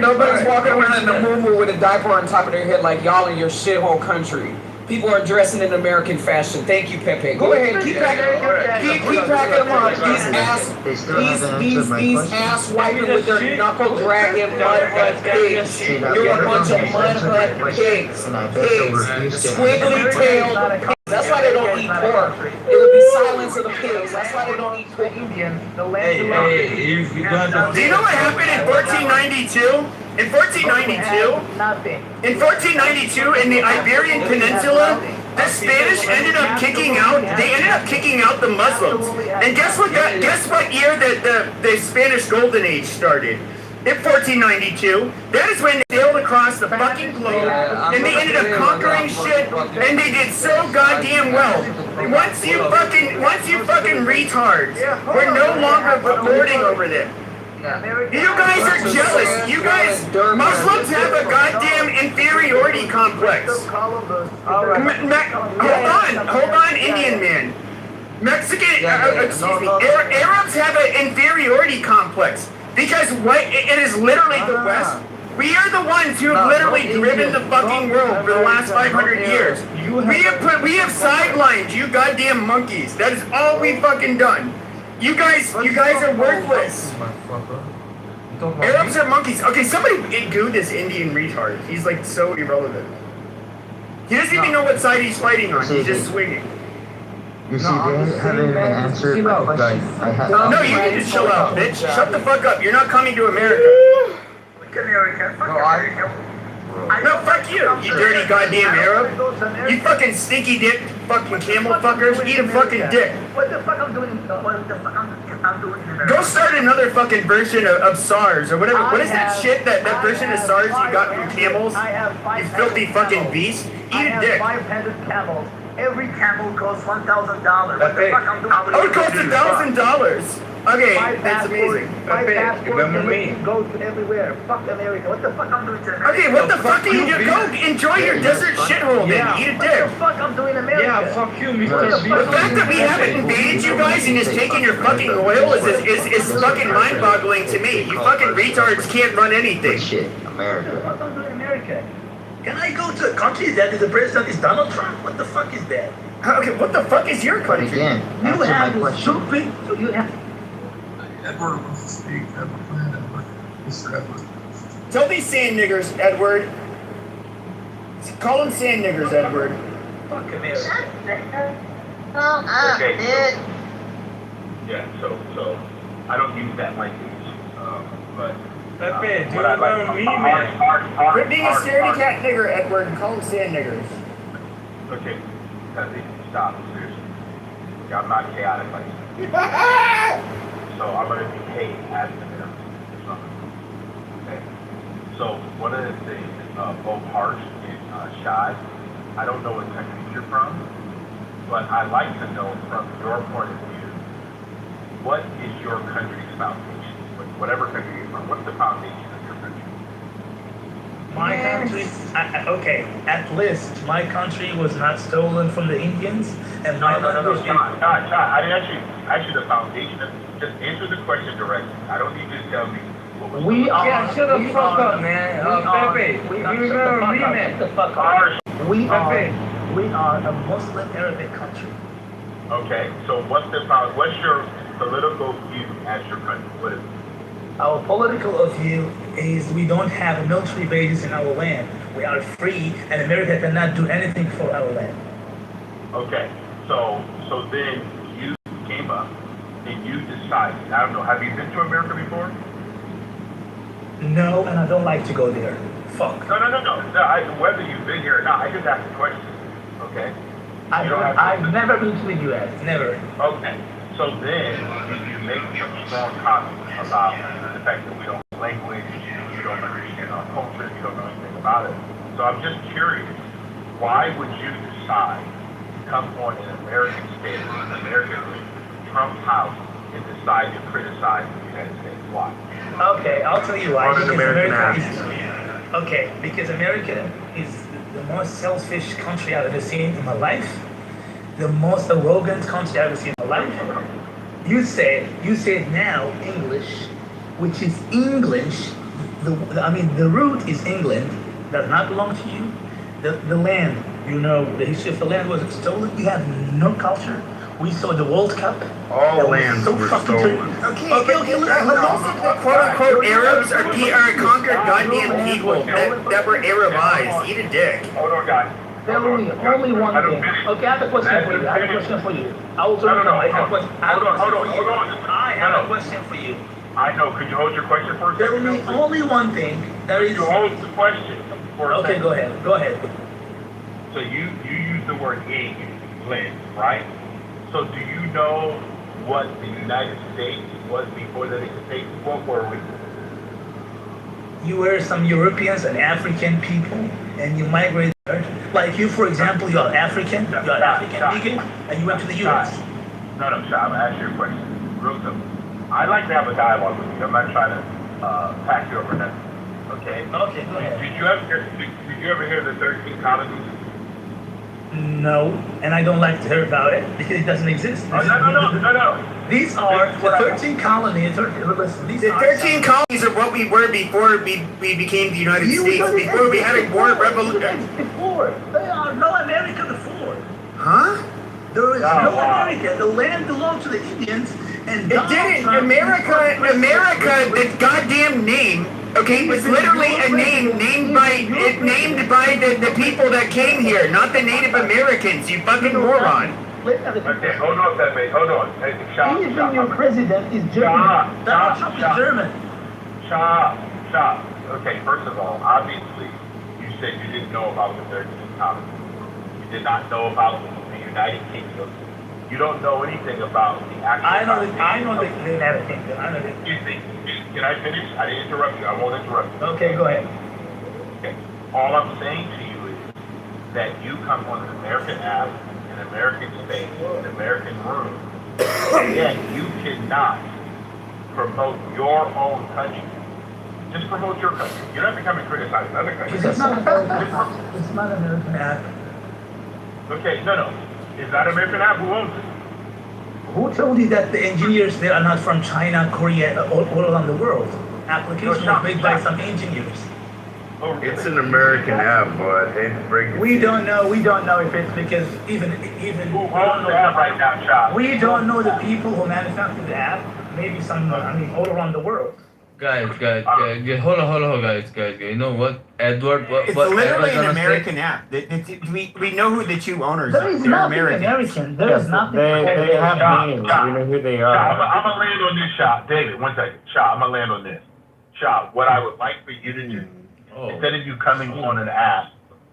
I: Nobody's walking around in a moo with a diaper on top of their head like y'all in your shithole country. People are dressing in American fashion. Thank you, Pepe. Go ahead, keep packing them up. These ass wiping with their knuckle dragging mud hut pigs. You're a bunch of mud hut pigs. Squiggly tailed pigs. That's why they don't eat pork. It would be silence of the pigs. That's why they don't eat pork.
B: Do you know what happened in 1492? In 1492,
G: Nothing.
B: in 1492, in the Iberian Peninsula, the Spanish ended up kicking out. They ended up kicking out the Muslims. And guess what? Guess what year the Spanish Golden Age started? In 1492. That is when they sailed across the fucking globe, and they ended up conquering shit, and they did so goddamn well. Once you fucking retards, we're no longer reporting over them.
F: You guys are jealous. You guys, Muslims have a goddamn inferiority complex. Hold on, Indian man. Arabs have an inferiority complex because it is literally the West. We are the ones who have literally driven the fucking world for the last 500 years. We have sidelined you goddamn monkeys. That is all we've fucking done. You guys are worthless. Arabs are monkeys. Okay, somebody goo this Indian retard. He's like so irrelevant. He doesn't even know what side he's fighting on. He's just swinging.
J: You see, they haven't even answered my question.
F: No, you need to chill out, bitch. Shut the fuck up. You're not coming to America.
G: America. Fuck America.
F: No, fuck you, you dirty goddamn Arab. You fucking stinky dick fucking camel fuckers. Eat a fucking dick.
G: What the fuck I'm doing? What the fuck I'm doing in America?
F: Go start another fucking version of SARS or whatever. What is that shit, that version of SARS you got from camels? You filthy fucking beast. Eat a dick.
G: 500 camels. Every camel costs $1,000. What the fuck I'm doing?
F: Oh, it costs $1,000. Okay, that's amazing.
H: Remember me?
G: Go to everywhere. Fuck America. What the fuck I'm doing to America?
F: Okay, what the fuck do you do? Go enjoy your desert shithole then. Eat a
G: What
F: dick.
G: the fuck I'm doing in America?
H: Yeah, fuck you, Mr.
F: The fact that we haven't invaded you guys and just taken your fucking oil is fucking mind-boggling to me. You fucking retards can't run anything.
J: Shit, America.
G: What the fuck I'm doing in America? Can I go to a country that the president is Donald Trump? What the fuck is that?
F: Okay, what the fuck is your country?
J: Again,
G: You
J: answer my
G: have
J: question.
G: stupid. You have.
K: Edward wants to speak. Edward. Mr. Edward.
F: Tell these sand niggers, Edward. Call them sand niggers, Edward.
G: Fuck America.
B: Okay. Yeah, so I don't use that language, but
H: Pepe, do you
B: what I like,
H: remember me, man?
F: Quit being a scaredy cat nigger, Edward, and call them sand niggers.
B: Okay, Pepe, stop, seriously. Okay, I'm not chaotic like that. So I'm gonna behave as an American. Okay. So one of the things, both harsh and shy. I don't know what country you're from, but I'd like to know from your point of view, what is your country's foundation? Whatever country you're from, what's the foundation of your country?
L: My country, okay, at least my country was not stolen from the Indians, and my
B: No,
L: language.
B: John, I didn't actually the foundation. Just answer the question directly. I don't need you to tell me.
H: We are. Yeah, shut the fuck up, man. Pepe, you remember me, man?
L: Shut the fuck up. We are a Muslim Arabic country.
B: Okay, so what's your political view as your country? What is it?
L: Our political view is we don't have military bases in our land. We are free, and America cannot do anything for our land.
B: Okay, so then you came up and you decided. I don't know. Have you been to America before?
L: No, and I don't like to go there. Fuck.
B: No. Whether you've been here or not, I just asked a question. Okay.
L: I've never been to the U.S. Never.
B: Okay. So then you make some strong comments about the fact that we don't have language, you don't understand our culture, you don't know anything about it. So I'm just curious, why would you decide to come on an American stage, an American Trump's house, and decide to criticize the United States? Why?
L: Okay, I'll tell you why.
B: On an American
L: Because America is the most selfish country I've ever seen in my life. The most arrogant country I've ever seen in my life. You said now English, which is English. The root is England, does not belong to you. The land, the history of the land was stolen. You have no culture. We saw the World Cup.
B: All lands were stolen.
F: Okay, quote-unquote Arabs are conquered goddamn people that were Arabized. Eat a dick.
B: Hold on, guys.
L: Tell me only one thing. Okay, I have a question for you. I have a question for you. I will tell you now. I have a question.
B: Hold on.
L: I have a question for you.
B: I know. Could you hold your question for a
L: Tell
B: second?
L: me only one thing. There is.
B: You hold the question for a
L: Okay,
B: second.
L: go ahead.
B: So you use the word England, right? So do you know what the United States was before the United States? What were we?
L: You were some Europeans and African people, and you migrated there. Like you, for example, you are African. You are African vegan, and you went to the U.S.
B: No, I'm gonna ask you a question. Real simple.
M: I like to have a dialogue with you. I'm not trying to pass you over nothing. Okay?
L: Okay, go ahead.
M: Did you ever hear the 13 colonies?
L: No, and I don't like to hear about it because it doesn't exist.
M: Oh, no.
L: These are the 13 colonies. Listen, these
F: The
L: are
F: 13 colonies are what we were before we became the United States. Before we had a war revolution.
L: Before. They are no America before.
F: Huh?
L: There is no America. The land belonged to the Indians, and
F: It didn't. America, the goddamn name, okay, was literally a name named by the people that came here, not the Native Americans. You fucking moron.
M: Okay, hold on, Pepe. Hold on. Hey, Shah.
L: Even your president is German. Donald Trump is German.
M: Shah. Okay, first of all, obviously, you said you didn't know about the 13 colonies. You did not know about the United Kingdom. You don't know anything about the actual.
L: I know the United Kingdom. I know that.
M: Can I finish? I didn't interrupt you. I won't interrupt you.
L: Okay, go ahead.
M: Okay. All I'm saying to you is that you come on an American app, an American space, an American room, and yet you cannot promote your own country. Just promote your country. You're not becoming criticized other countries.
L: It's not American app.
M: Okay, no. Is that American app? Who owns it?
L: Who told you that the engineers there are not from China, Korea, all around the world? Applications are made by some engineers.
N: It's an American app, but
L: We don't know if it's because even
M: who owns the app right now, Shah?
L: we don't know the people who manufactured the app. Maybe some, all around the world.
H: Guys, hold on, guys. You know what, Edward?
F: It's literally an American app. We know who the two owners are.
L: There is
F: They're
L: nothing
F: American.
L: American. There is nothing.
N: They have names. We know who they are.
M: I'm gonna land on this, Shah. David, one second. Shah, I'm gonna land on this. Shah, what I would like for you to do, instead of you coming on an app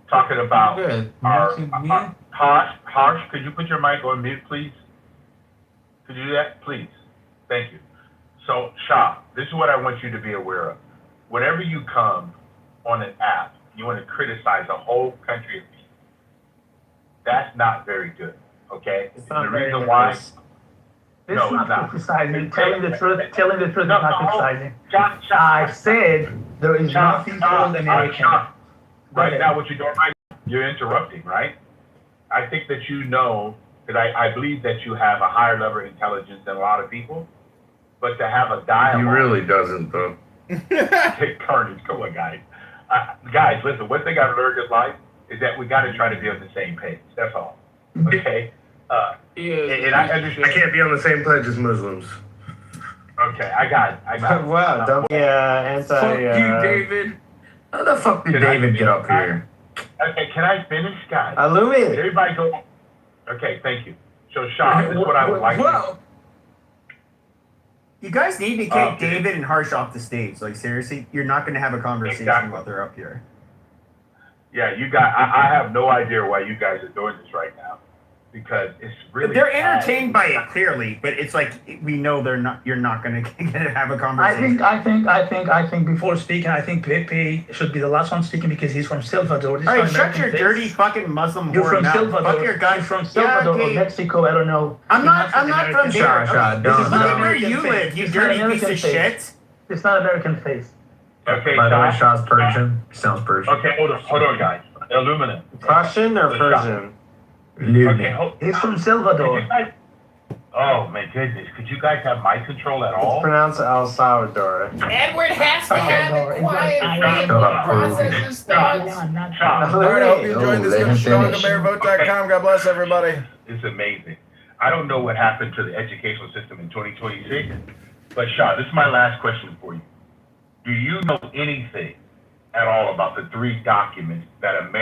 M: talking about Harsh, could you put your mic on mute, please? Could you do that, please? Thank you. So, Shah, this is what I want you to be aware of. Whenever you come on an app, you want to criticize a whole country of people. That's not very good, okay?
N: It's not
M: the
N: very
M: reason why.
L: It's not criticizing. Telling the truth is not criticizing. I said there is nothing called American.
M: Right now, what you're doing right now, you're interrupting, right? I think that you know, because I believe that you have a higher level of intelligence than a lot of people, but to have a dialogue.
N: He really doesn't, though.
M: Take carnage. Come on, guys. Guys, listen, one thing I've learned in life is that we got to try to be on the same page. That's all. Okay? And I understand.
N: I can't be on the same page as Muslims.
M: Okay, I got it.
N: Wow, don't be
H: Fuck you, David.
N: How the fuck did David get up here?
M: Okay, can I finish, guys?
N: Illuminate.
M: Everybody go. Okay, thank you. So, Sean, this is what I would like to.
F: You guys need to kick David and Harsh off the stage. Like, seriously, you're not going to have a conversation while they're up here.
M: Yeah, you guys, I have no idea why you guys are doing this right now. Because it's really.
F: They're entertained by it, clearly, but it's like we know they're not. You're not going to have a conversation.
L: I think before speaking, I think Pepe should be the last one speaking because he's from Salvador.
F: All right, shut your dirty fucking Muslim
L: You're from
F: mouth.
L: Salvador.
F: Fuck your guy.
L: You're from Salvador or Mexico. I don't know.
F: I'm not from there. Look at where
L: American
F: you
L: face.
F: live, you
L: It's not
F: dirty piece
L: American
F: of
L: face.
F: shit.
L: It's not American face.
M: Okay,
N: By the way, Shah's Persian. Sounds Persian.
M: Okay, hold on, guys. Illuminate.
N: Prussian or Persian?
M: Okay,
L: He's from Salvador.
M: Oh my goodness! Could you guys have mic control at all?
N: It's pronounced El Salvador.
O: Edward has to have it quiet when the process starts.
N: All right, I hope you enjoyed this episode of StrongAmeriVote.com. God bless everybody.
M: It's amazing. I don't know what happened to the educational system in 2026, but Shah, this is my last question for you. Do you know anything at all about the 3 documents that America